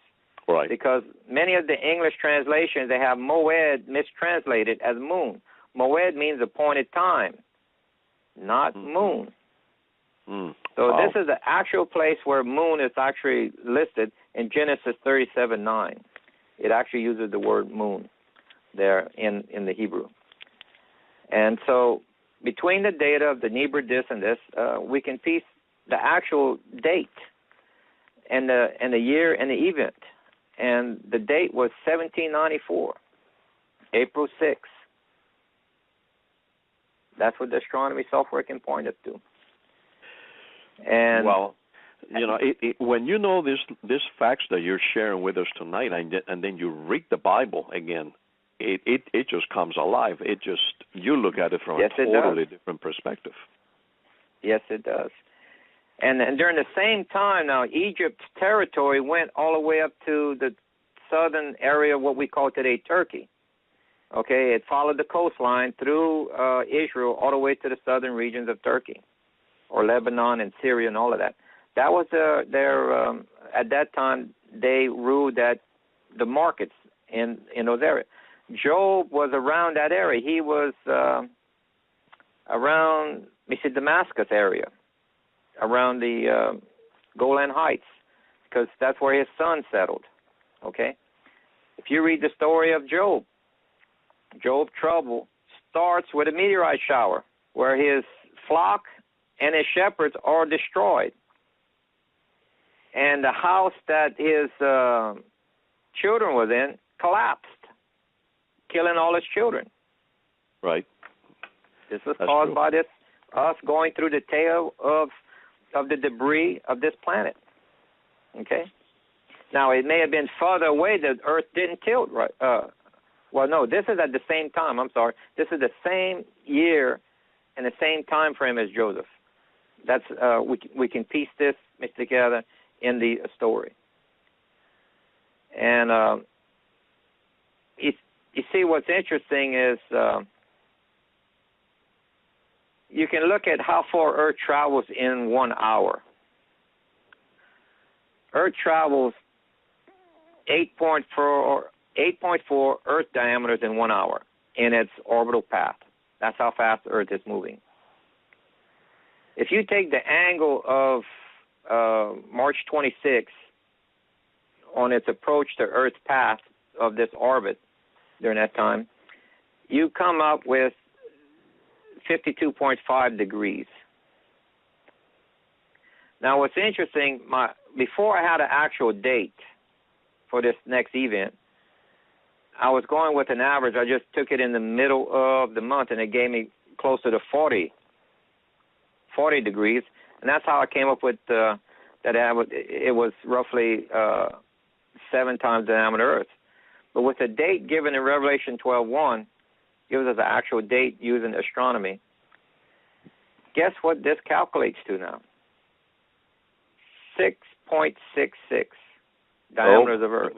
Right. Because many of the English translations, they have moed mistranslated as moon. Moed means appointed time, not moon. So wow. this is the actual place where moon is actually listed in Genesis 37:9. It actually uses the word moon there in the Hebrew. And so between the data of the Nibiru disk and this, we can piece the actual date and the year and the event. And the date was 1794, April 6th. That's what the astronomy software can point us to. And well, you know, when you know these facts that you're sharing with us tonight, and then you read the Bible again, it just comes alive. You look at it from a totally different perspective. Yes, it does. And during the same time, now Egypt's territory went all the way up to the southern area of what we call today Turkey. Okay, it followed the coastline through Israel all the way to the southern regions of Turkey, or Lebanon and Syria and all of that. That was their at that time they ruled the markets in those areas. Job was around that area. He was around Damascus area, around the Golan Heights, because that's where his son settled. Okay, if you read the story of Job, Job's trouble starts with a meteorite shower where his flock and his shepherds are destroyed. And the house that his children was in collapsed, killing all his children. Right. This was caused by us going through the tail of the debris of this planet. Okay? Now, it may have been further away that Earth didn't tilt, right? Well, no, this is at the same time. I'm sorry. This is the same year and the same time frame as Joseph. That's we can piece this together in the story. And you see, what's interesting is you can look at how far Earth travels in 1 hour. Earth travels 8.4 Earth diameters in 1 hour in its orbital path. That's how fast Earth is moving. If you take the angle of March 26 on its approach to Earth's path of this orbit during that time, you come up with 52.5 degrees. Now, what's interesting, before I had an actual date for this next event, I was going with an average. I just took it in the middle of the month, and it gave me closer to 40 degrees, and that's how I came up with that it was roughly 7 times the diameter Earth. But with the date given in Revelation 12:1, gives us an actual date using astronomy. Guess what this calculates to now? 6.66 diameters of Earth.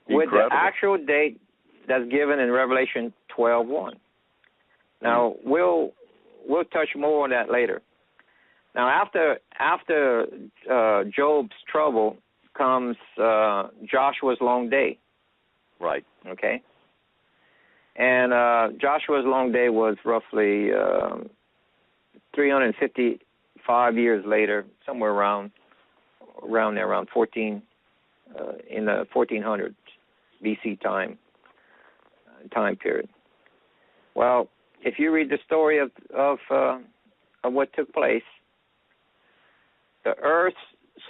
With the actual date that's given in Revelation 12:1. Now we'll touch more on that later. Now after Job's trouble comes Joshua's long day. Right. Okay. And Joshua's long day was roughly 355 years later, somewhere around there, around 14 in the 1400s BC time period. Well, if you read the story of what took place, the Earth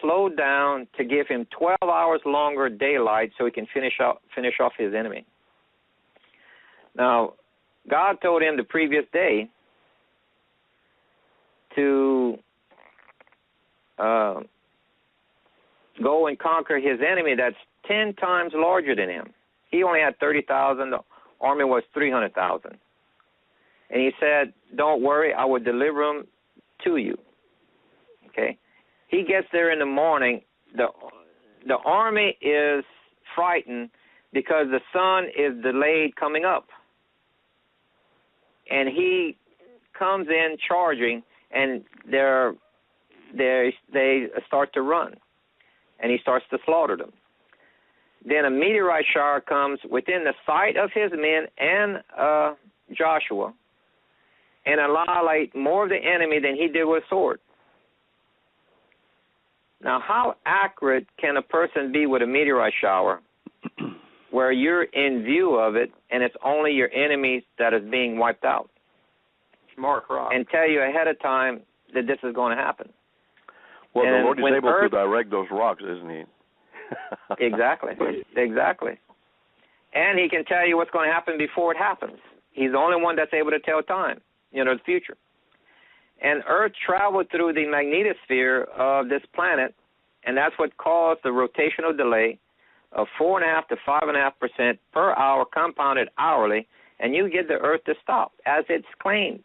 slowed down to give him 12 hours longer daylight so he can finish off his enemy. Now, God told him the previous day to go and conquer his enemy that's 10 times larger than him. He only had 30,000 army was 300,000. And he said, don't worry, I will deliver them to you. Okay? He gets there in the morning. The army is frightened because the sun is delayed coming up. And he comes in charging, and they start to run. And he starts to slaughter them. Then a meteorite shower comes within the sight of his men and Joshua, and annihilate more of the enemy than he did with a sword. Now, how accurate can a person be with a meteorite shower where you're in view of it and it's only your enemies that is being wiped out? Smart rock. And tell you ahead of time that this is going to happen. Well, and the Lord is able to direct those rocks, isn't he? Exactly. And he can tell you what's going to happen before it happens. He's the only one that's able to tell time, the future. And Earth traveled through the magnetosphere of this planet, and that's what caused the rotational delay of 4.5 to 5.5% per hour compounded hourly, and you get the Earth to stop, as it claims.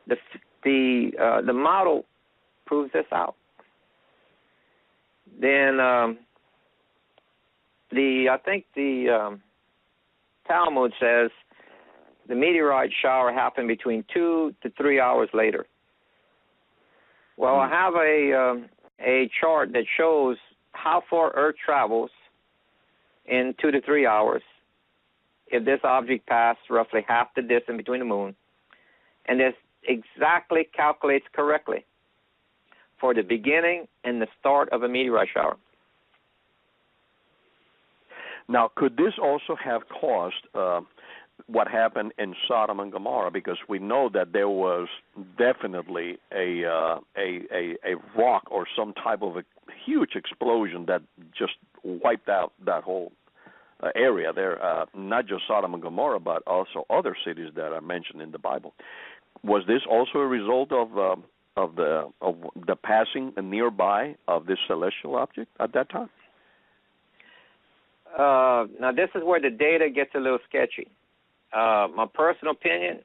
The model proves this out. Then I think the Talmud says the meteorite shower happened between 2 to 3 hours later. Well, I have a chart that shows how far Earth travels in 2 to 3 hours if this object passed roughly half the distance between the moon, and this exactly calculates correctly for the beginning and the start of a meteorite shower. Now, could this also have caused what happened in Sodom and Gomorrah? Because we know that there was definitely a rock or some type of a huge explosion that just wiped out that whole area there, not just Sodom and Gomorrah, but also other cities that are mentioned in the Bible. Was this also a result of the passing nearby of this celestial object at that time? Now, this is where the data gets a little sketchy. My personal opinion,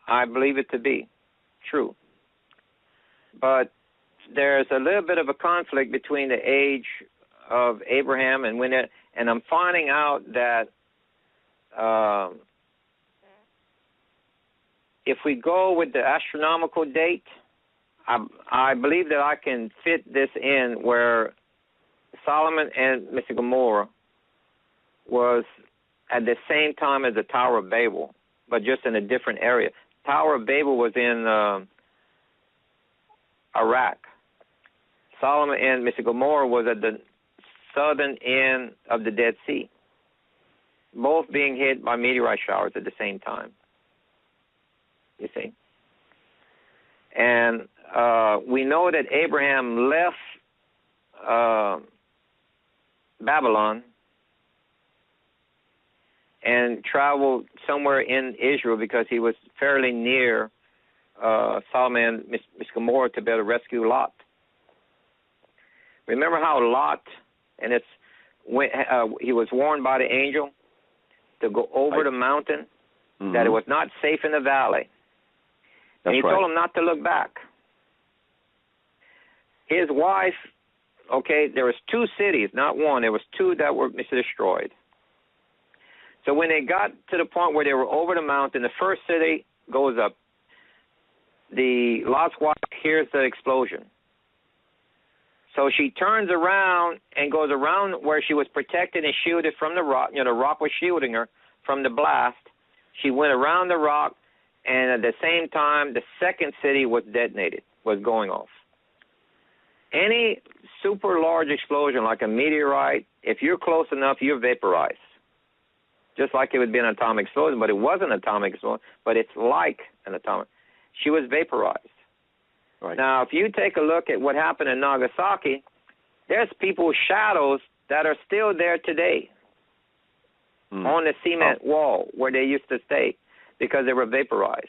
I believe it to be true. But there's a little bit of a conflict between the age of Abraham and and I'm finding out that if we go with the astronomical date, I believe that I can fit this in where Solomon and Mr. Gomorrah was at the same time as the Tower of Babel, but just in a different area. Tower of Babel was in Iraq. Solomon and Mr. Gomorrah was at the southern end of the Dead Sea, both being hit by meteorite showers at the same time. You see? And we know that Abraham left Babylon and traveled somewhere in Israel because he was fairly near Solomon and Miss Gomorrah to be able to rescue Lot. Remember how Lot, and he was warned by the angel to go over the mountain, that it was not safe in the valley. And he told him not to look back. His wife, there was 2 cities, not one. There was 2 that were destroyed. So when they got to the point where they were over the mountain, the first city goes up. The Lot's wife hears the explosion. So she turns around and goes around where she was protected and shielded from the rock. The rock was shielding her from the blast. She went around the rock, and at the same time, the second city was detonated, was going off. Any super large explosion like a meteorite, if you're close enough, you're vaporized. Just like it would be an atomic explosion, but it wasn't an atomic explosion, but it's like an atomic. She was vaporized. Right. Now, if you take a look at what happened in Nagasaki, there's people's shadows that are still there today on the cement wall where they used to stay because they were vaporized.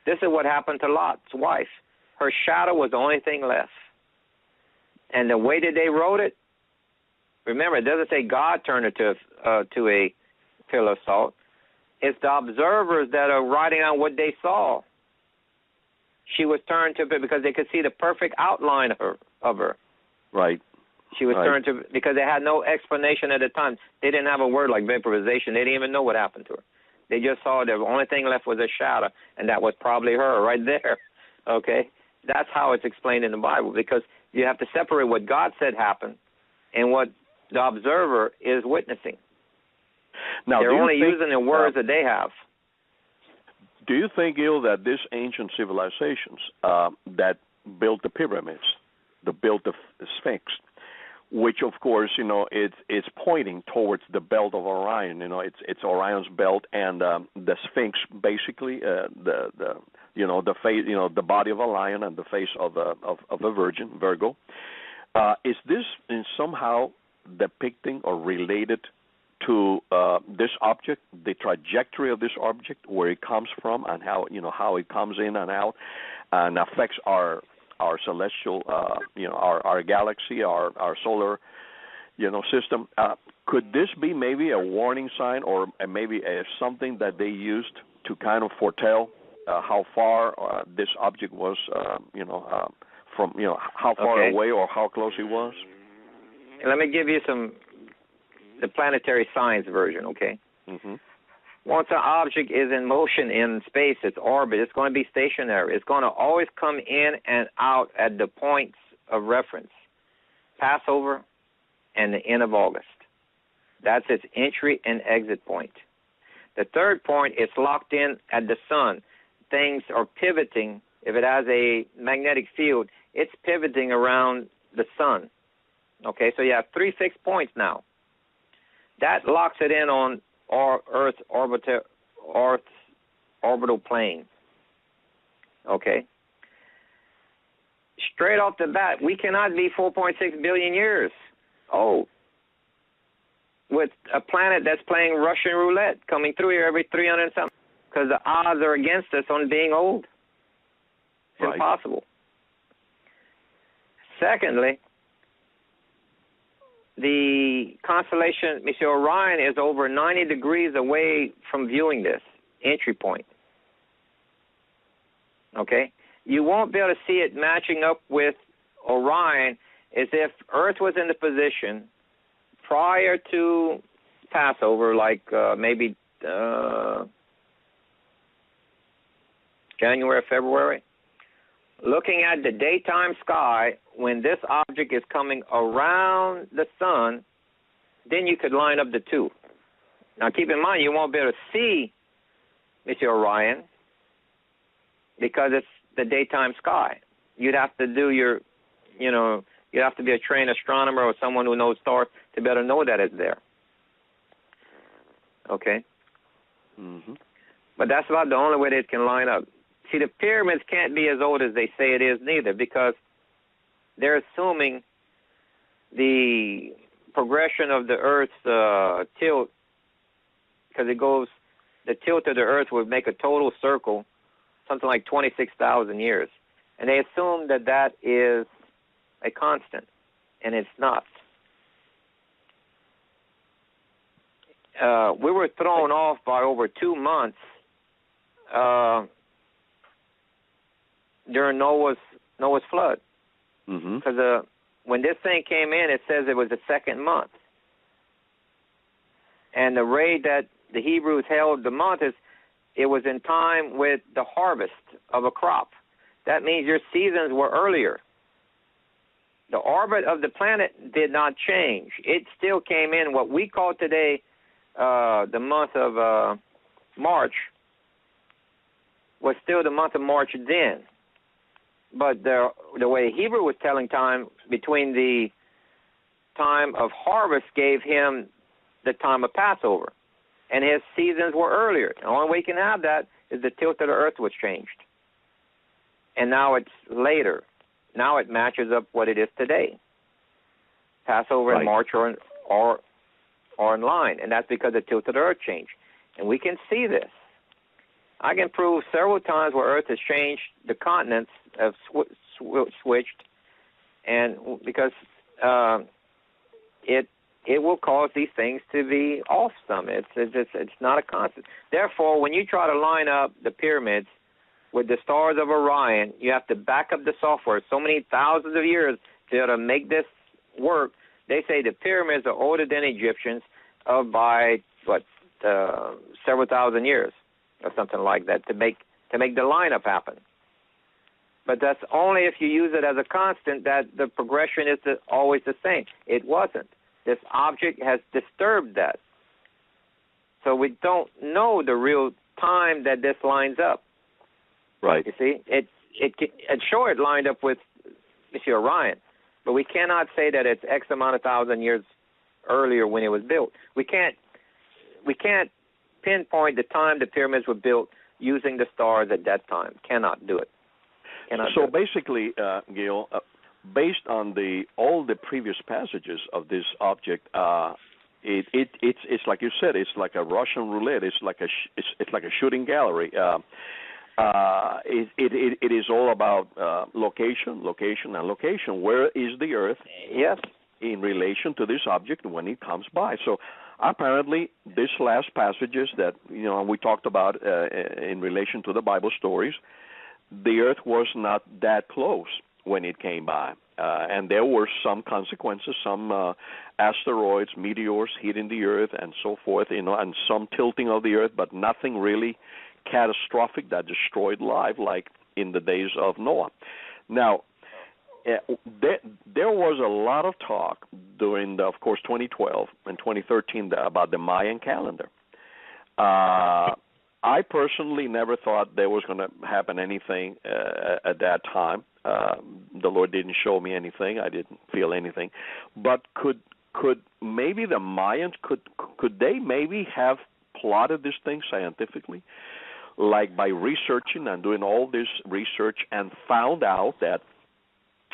This is what happened to Lot's wife. Her shadow was the only thing left. And the way that they wrote it, remember, it doesn't say God turned her to a pillar of salt. It's the observers that are writing on what they saw. She was turned to because they could see the perfect outline of her. Right. She was turned to because they had no explanation at the time. They didn't have a word like vaporization. They didn't even know what happened to her. They just saw the only thing left was a shadow, and that was probably her right there. Okay? That's how it's explained in the Bible, because you have to separate what God said happened and what the observer is witnessing. Now, they're only using the words that they have. Do you think, Gil, that these ancient civilizations that built the pyramids, that built the Sphinx, which of course, it's pointing towards the belt of Orion. It's Orion's belt, and the Sphinx, basically, the face, the body of a lion and the face of a virgin, Virgo. Is this in somehow depicting or related to this object, the trajectory of this object, where it comes from, and how it comes in and out, and affects our celestial, our galaxy, our solar, system? Could this be maybe a warning sign, or maybe something that they used to kind of foretell how far this object was, from, how far away or how close it was? Let me give you the planetary science version, okay? Mm-hmm. Once an object is in motion in space, its orbit, it's going to be stationary. It's going to always come in and out at the points of reference, Passover and the end of August. That's its entry and exit point. The third point is locked in at the sun. Things are pivoting. If it has a magnetic field, it's pivoting around the sun. Okay, so you have 3 fixed points now. That locks it in on Earth's orbital plane. Okay? Straight off the bat, we cannot be 4.6 billion years old with a planet that's playing Russian roulette, coming through here every 300 and something, because the odds are against us on being old. It's impossible. Secondly, the constellation Monsieur Orion is over 90 degrees away from viewing this entry point. Okay? You won't be able to see it matching up with Orion as if Earth was in the position prior to Passover, like maybe January, February. Looking at the daytime sky, when this object is coming around the sun, then you could line up the two. Now, keep in mind, you won't be able to see Monsieur Orion because it's the daytime sky. You'd have to do you'd have to be a trained astronomer or someone who knows stars to be able to know that it's there. Okay? Mm-hmm. But that's about the only way that it can line up. See, the pyramids can't be as old as they say it is neither, because they're assuming the progression of the Earth's tilt, because the tilt of the Earth would make a total circle, something like 26,000 years. And they assume that is a constant, and it's not. We were thrown off by over 2 months during Noah's flood. Mm-hmm. Because when this thing came in, it says it was the second month. And the rate that the Hebrews held the month is it was in time with the harvest of a crop. That means your seasons were earlier. The orbit of the planet did not change. It still came in what we call today the month of March was still the month of March then. But the way Hebrew was telling time between the time of harvest gave him the time of Passover. And his seasons were earlier. The only way you can have that is the tilt of the earth was changed. And now it's later. Now it matches up what it is today. Passover and March are in line, and that's because the tilt of the earth changed. And we can see this. I can prove several times where Earth has changed, the continents have switched, and because it it will cause these things to be off some. It's not a constant. Therefore, when you try to line up the pyramids with the stars of Orion, you have to back up the software so many thousands of years to make this work. They say the pyramids are older than Egyptians by several thousand years or something like that to make the lineup happen. But that's only if you use it as a constant that the progression is always the same. It wasn't. This object has disturbed that. So we don't know the real time that this lines up. Right. You see, it lined up with Orion, but we cannot say that it's X amount of thousand years earlier when it was built. We can't pinpoint the time the pyramids were built using the stars at that time. Cannot do it. So basically, Gil, based on all the previous passages of this object, it's like you said, it's like a Russian roulette. It's like a shooting gallery. It is all about location. Where is the Earth? Yes. In relation to this object when it comes by. So apparently, these last passages that we talked about in relation to the Bible stories, the Earth was not that close when it came by, and there were some consequences, some asteroids, meteors hitting the Earth, and so forth, and some tilting of the Earth, but nothing really catastrophic that destroyed life like in the days of Noah. Now, there was a lot of talk during, of course, 2012 and 2013 about the Mayan calendar. I personally never thought there was going to happen anything at that time. The Lord didn't show me anything. I didn't feel anything. But could maybe the Mayans, could they maybe have plotted this thing scientifically, like by researching and doing all this research and found out that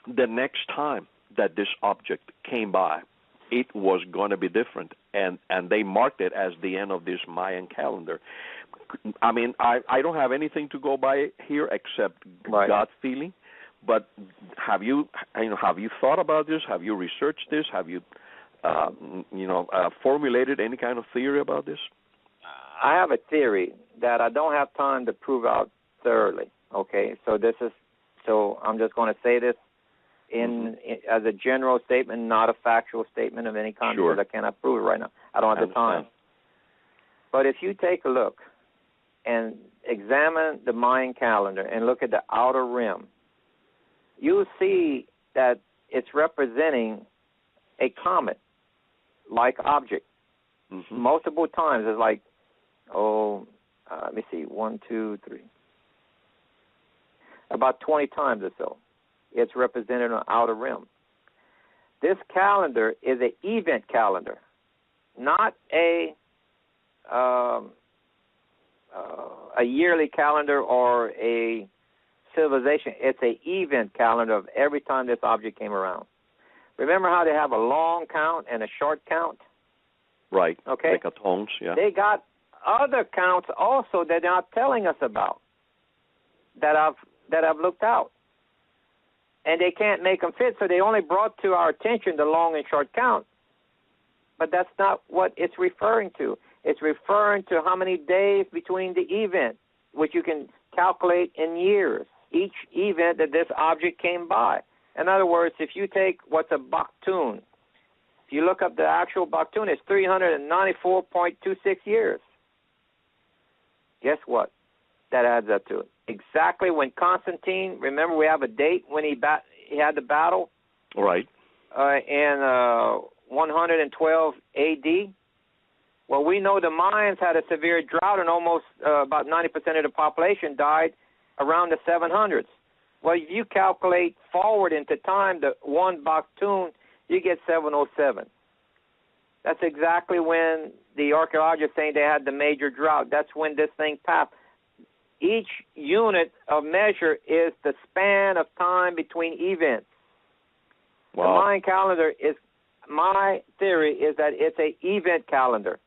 the next time that this object came by, it was going to be different, and they marked it as the end of this Mayan calendar. I mean, I don't have anything to go by here except God's feeling. But have you thought about this? Have you researched this? Have you formulated any kind of theory about this? I have a theory that I don't have time to prove out thoroughly. Okay, so I'm just going to say this as a general statement, not a factual statement of any kind, sure. Because I cannot prove it right now. I don't have the time. But if you take a look and examine the Mayan calendar and look at the outer rim, you'll see that it's representing a comet-like object. Mm-hmm. Multiple times. It's like, let me see, 1, 2, 3. About 20 times or so. It's represented on the outer rim. This calendar is an event calendar, not a yearly calendar or a civilization. It's an event calendar of every time this object came around. Remember how they have a long count and a short count? Right. Okay. Decatones, yeah. They got other counts also that they're not telling us about that I've looked out. And they can't make them fit, so they only brought to our attention the long and short count. But that's not what it's referring to. It's referring to how many days between the event, which you can calculate in years, each event that this object came by. In other words, if you take what's a Baktun, if you look up the actual Baktun, it's 394.26 years. Guess what? That adds up to it. Exactly when Constantine, remember we have a date when he had the battle? Right. In 112 A.D. Well, we know the Mayans had a severe drought and almost about 90% of the population died around the 700s. Well, if you calculate forward into time, the one Baktun, you get 707. That's exactly when the archaeologists saying they had the major drought. That's when this thing passed. Each unit of measure is the span of time between events. Wow. The Mayan calendar my theory is that it's an event calendar,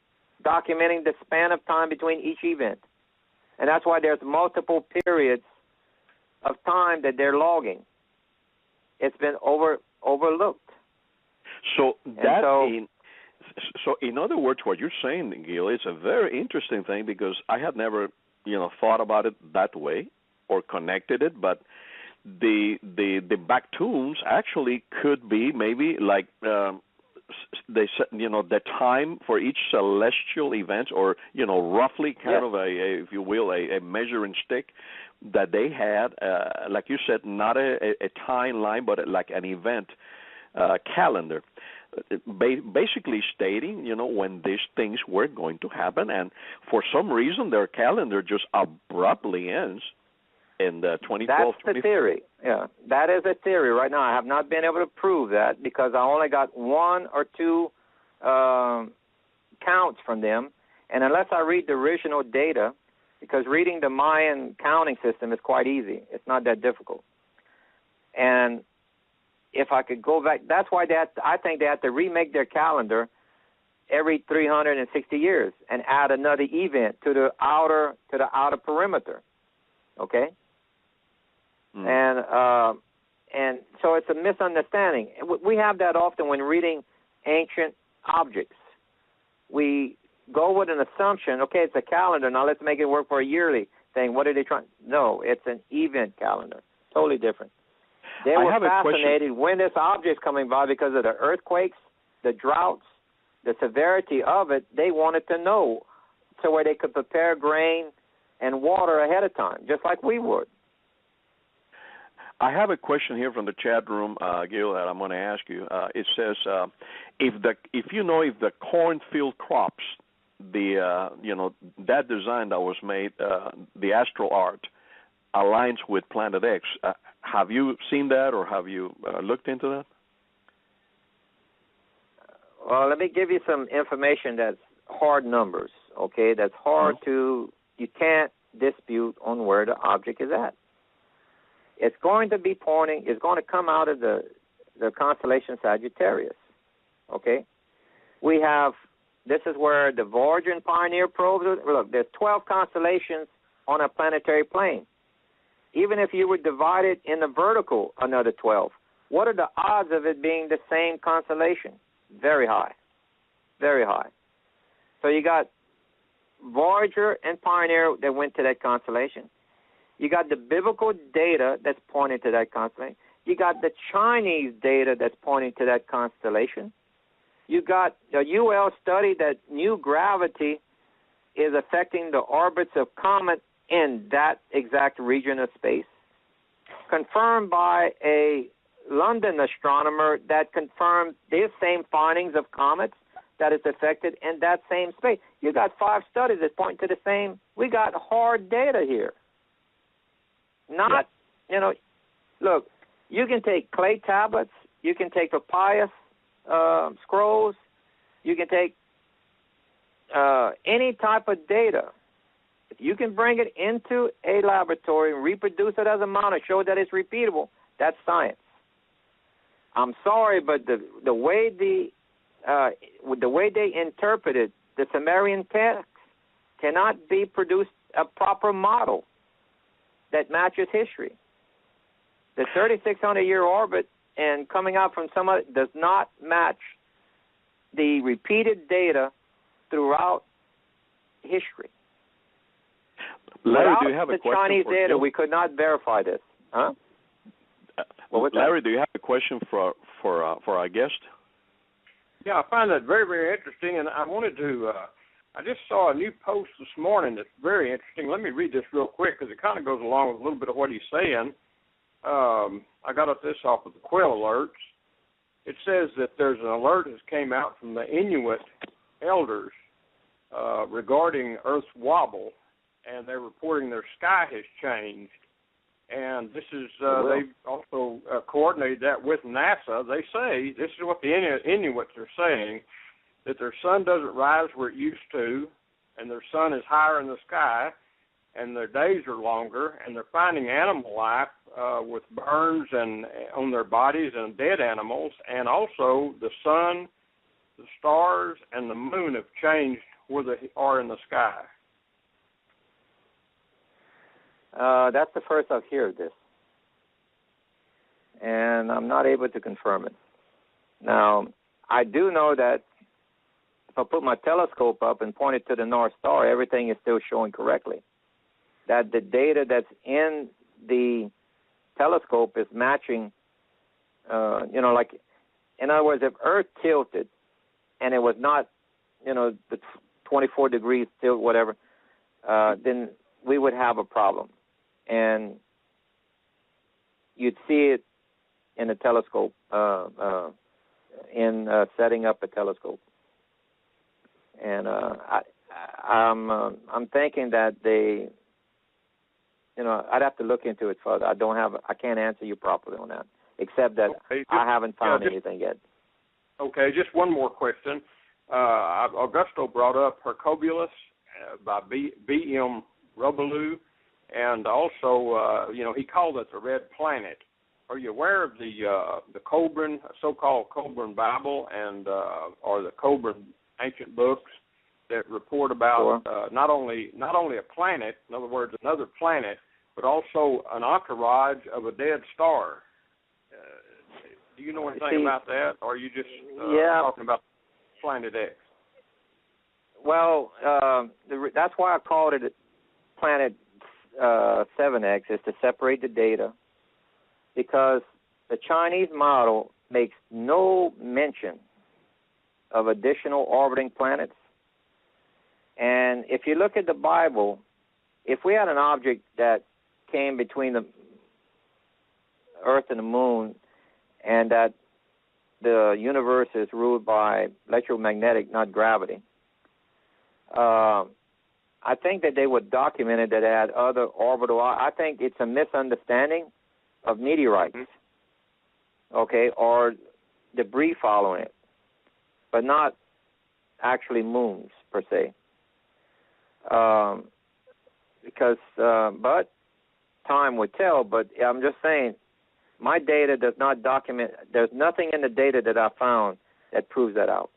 documenting the span of time between each event. And that's why there's multiple periods of time that they're logging. It's been overlooked. So So, in other words, what you're saying, Gil, it's a very interesting thing because I had never, thought about it that way or connected it. But the back tombs actually could be maybe like they said, the time for each celestial event, or roughly kind of if you will, a measuring stick that they had, like you said, not a timeline, but like an event calendar, basically stating, when these things were going to happen. And for some reason, their calendar just abruptly ends in the 2012. That's the theory. Yeah, that is a theory. Right now, I have not been able to prove that because I only got one or two counts from them, and unless I read the original data, because reading the Mayan counting system is quite easy. It's not that difficult. And if I could go back, that's why I think they have to remake their calendar every 360 years and add another event to the outer perimeter. Okay. And so it's a misunderstanding. We have that often when reading ancient objects. We go with an assumption. Okay, it's a calendar. Now let's make it work for a yearly thing. What are they trying? No, it's an event calendar. Totally different. They were fascinated when this object's coming by because of the earthquakes, the droughts, the severity of it. They wanted to know so where they could prepare grain and water ahead of time, just like we would. I have a question here from the chat room, Gil, that I'm going to ask you. It says, if the cornfield crops, that design that was made, the astral art, aligns with Planet X. Have you seen that, or have you looked into that? Well, let me give you some information that's hard numbers, okay? That's hard you can't dispute on where the object is at. It's going to be pointing, it's going to come out of the constellation Sagittarius, okay? This is where the Voyager and Pioneer probes are. Look, there's 12 constellations on a planetary plane. Even if you would divide it in the vertical, another 12. What are the odds of it being the same constellation? Very high. Very high. So you got Voyager and Pioneer that went to that constellation. You got the biblical data that's pointing to that constellation. You got the Chinese data that's pointing to that constellation. You got a UL study that new gravity is affecting the orbits of comets in that exact region of space, confirmed by a London astronomer that confirmed these same findings of comets that is affected in that same space. You got 5 studies that point to the same. We got hard data here. Look, you can take clay tablets, you can take papyrus scrolls, you can take any type of data. If you can bring it into a laboratory and reproduce it as a model, show that it's repeatable, that's science. I'm sorry, but the way they interpreted the Sumerian text cannot be produced a proper model that matches history. The 3,600-year orbit and coming out from some other does not match the repeated data throughout history. Larry, do you have a question? Without the Chinese data, we could not verify this. Huh? Larry, do you have a question for our guest? Yeah, I find that very, very interesting, and I wanted to. I just saw a new post this morning that's very interesting. Let me read this real quick because it kind of goes along with a little bit of what he's saying. I got this off of the Quail Alerts. It says that there's an alert that came out from the Inuit elders regarding Earth's wobble, and they're reporting their sky has changed. And this is, they've also coordinated that with NASA. They say, this is what the Inuits are saying, that their sun doesn't rise where it used to, and their sun is higher in the sky, and their days are longer, and they're finding animal life with burns and on their bodies and dead animals, and also the sun, the stars, and the moon have changed where they are in the sky. That's the first I've heard this, and I'm not able to confirm it. Now, I do know that if I put my telescope up and point it to the North Star, everything is still showing correctly. That the data that's in the telescope is matching, like, in other words, if Earth tilted and it was not, the 24 degrees tilt, whatever, then we would have a problem. And you'd see it in a telescope, in setting up a telescope. And I'm thinking that they, I'd have to look into it further. I can't answer you properly on that, except that I haven't found anything yet. Okay, just one more question. Augusto brought up Hercobulus by B.M. Robileau, and also, he called it the Red Planet. Are you aware of the Cobran, so-called Cobran Bible, and or the Cobran ancient books that report about not only a planet, in other words, another planet, but also an entourage of a dead star? Do you know anything about that, or are you just talking about Planet X? Well, that's why I called it Planet 7X, is to separate the data, because the Chinese model makes no mention of additional orbiting planets. And if you look at the Bible, if we had an object that came between the Earth and the Moon, and that the universe is ruled by electromagnetic, not gravity, I think that they would document it that it had other orbital. I think it's a misunderstanding of meteorites, or debris following it, but not actually moons per se. But time would tell. But I'm just saying, my data does not document. There's nothing in the data that I found that proves that out.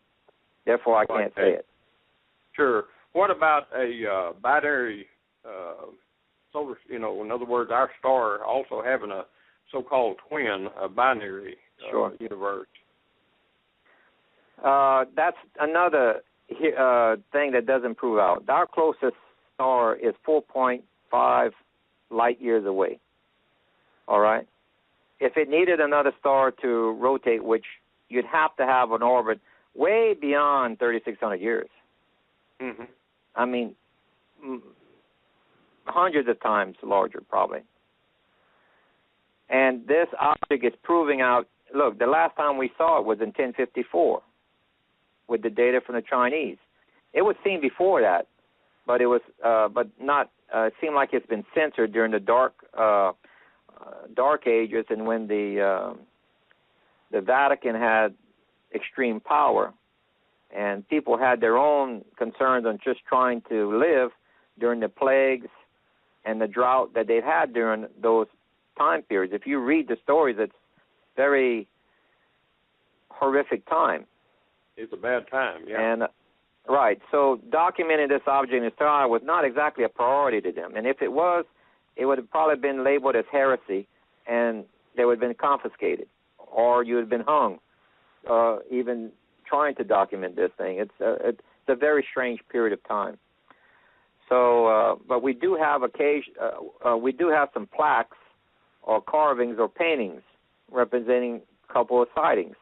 Therefore, I can't say it. Sure. What about a binary solar? In other words, our star also having a so-called twin, a binary universe. That's another thing that doesn't prove out. Our closest star is 4.5 light years away. All right? If it needed another star to rotate, which you'd have to have an orbit way beyond 3,600 years. Mm-hmm. I mean, hundreds of times larger, probably. And this object is proving out. Look, the last time we saw it was in 1054 with the data from the Chinese. It was seen before that, but it was, but not. It seemed like it's been censored during the Dark Ages, and when the Vatican had extreme power, and people had their own concerns on just trying to live during the plagues and the drought that they've had during those time periods. If you read the stories, it's very horrific time. It's a bad time, yeah. And right, so documenting this object in the star was not exactly a priority to them. And if it was, it would have probably been labeled as heresy, and they would have been confiscated, or you would have been hung, even trying to document this thing. It's a very strange period of time. So, but we do have we do have some plaques or carvings or paintings representing a couple of sightings.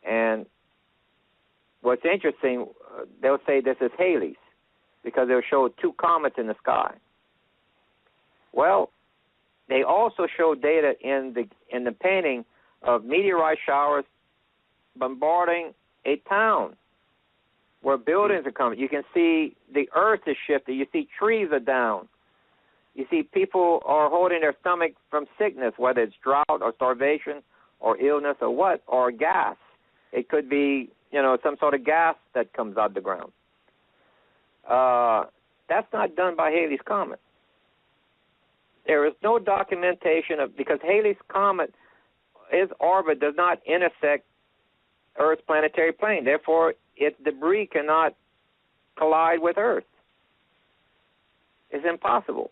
And what's interesting, they'll say this is Halley's, because they'll show two comets in the sky. Well, they also show data in the painting of meteorite showers bombarding a town where buildings are coming. You can see the earth is shifting. You see trees are down. You see people are holding their stomach from sickness, whether it's drought or starvation or illness or what, or gas. It could be, some sort of gas that comes out of the ground. That's not done by Halley's Comet. There is no documentation because Halley's Comet, its orbit does not intersect Earth's planetary plane. Therefore, its debris cannot collide with Earth. It's impossible.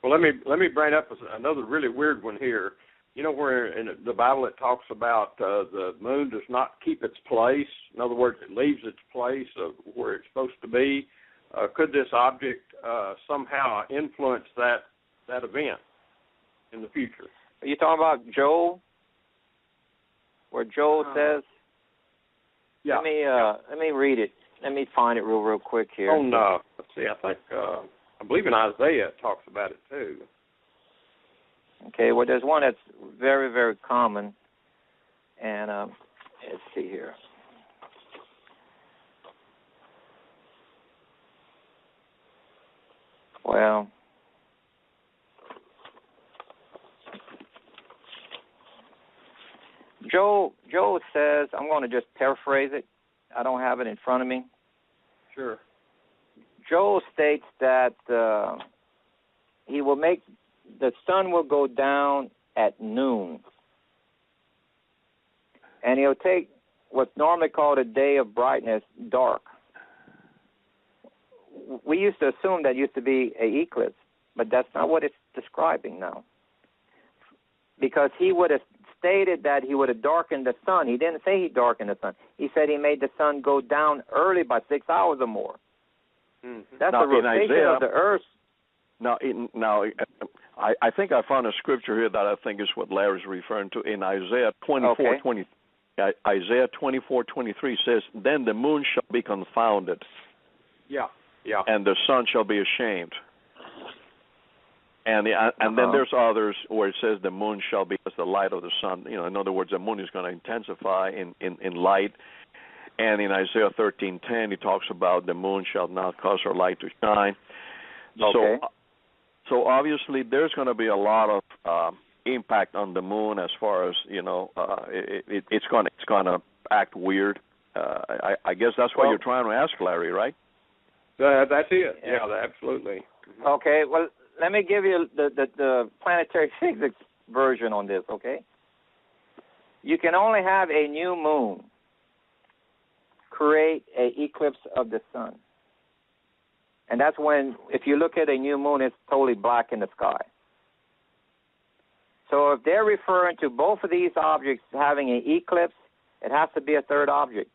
Well, let me bring up another really weird one here. You know where in the Bible it talks about the moon does not keep its place. In other words, it leaves its place of where it's supposed to be. Could this object somehow influence that event in the future? Are you talking about Joel? Where Joel says? Yeah. Let me read it. Let me find it real quick here. Oh no. Let's see. I think I believe in Isaiah it talks about it too. Okay. Well, there's one that's very, very common, and let's see here. Well, Joel says, I'm going to just paraphrase it. I don't have it in front of me. Sure. Joel states that he will make the sun will go down at noon, and he'll take what's normally called a day of brightness dark. We used to assume that used to be an eclipse, but that's not what it's describing now. Because he would have stated that he would have darkened the sun. He didn't say he darkened the sun. He said he made the sun go down early by 6 hours or more. Mm-hmm. That's the rotation of the earth. Now, I think I found a scripture here that I think is what Larry's referring to in Isaiah 24:20. Isaiah 24:23 says, "Then the moon shall be confounded, Yeah. and the sun shall be ashamed." And then there's others where it says the moon shall be as the light of the sun. You know, in other words, the moon is going to intensify in light. And in Isaiah 13:10, he talks about the moon shall not cause her light to shine. Okay. So obviously there's going to be a lot of impact on the moon as far as it's going to act weird. I guess that's what you're trying to ask, Larry, right? That's it. Yeah, absolutely. Mm-hmm. Okay. Well, let me give you the planetary physics version on this. Okay. You can only have a new moon create an eclipse of the sun. And that's when, if you look at a new moon, it's totally black in the sky. So if they're referring to both of these objects having an eclipse, it has to be a third object.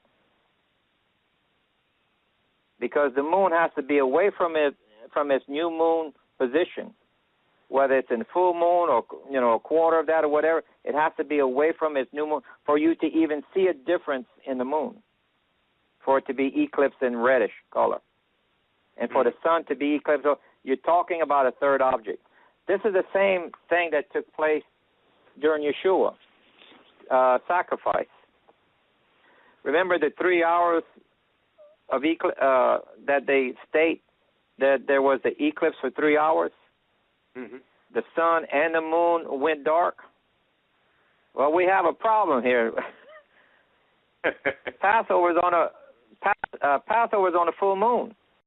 Because the moon has to be away from its new moon position. Whether it's in full moon or a quarter of that or whatever, it has to be away from its new moon for you to even see a difference in the moon. For it to be eclipsed in reddish color. And for the sun to be eclipsed, so you're talking about a third object. This is the same thing that took place during Yeshua sacrifice. Remember the 3 hours of that they state that there was the eclipse for 3 hours? Mm-hmm. The sun and the moon went dark? Well, we have a problem here. Passover is on a full moon.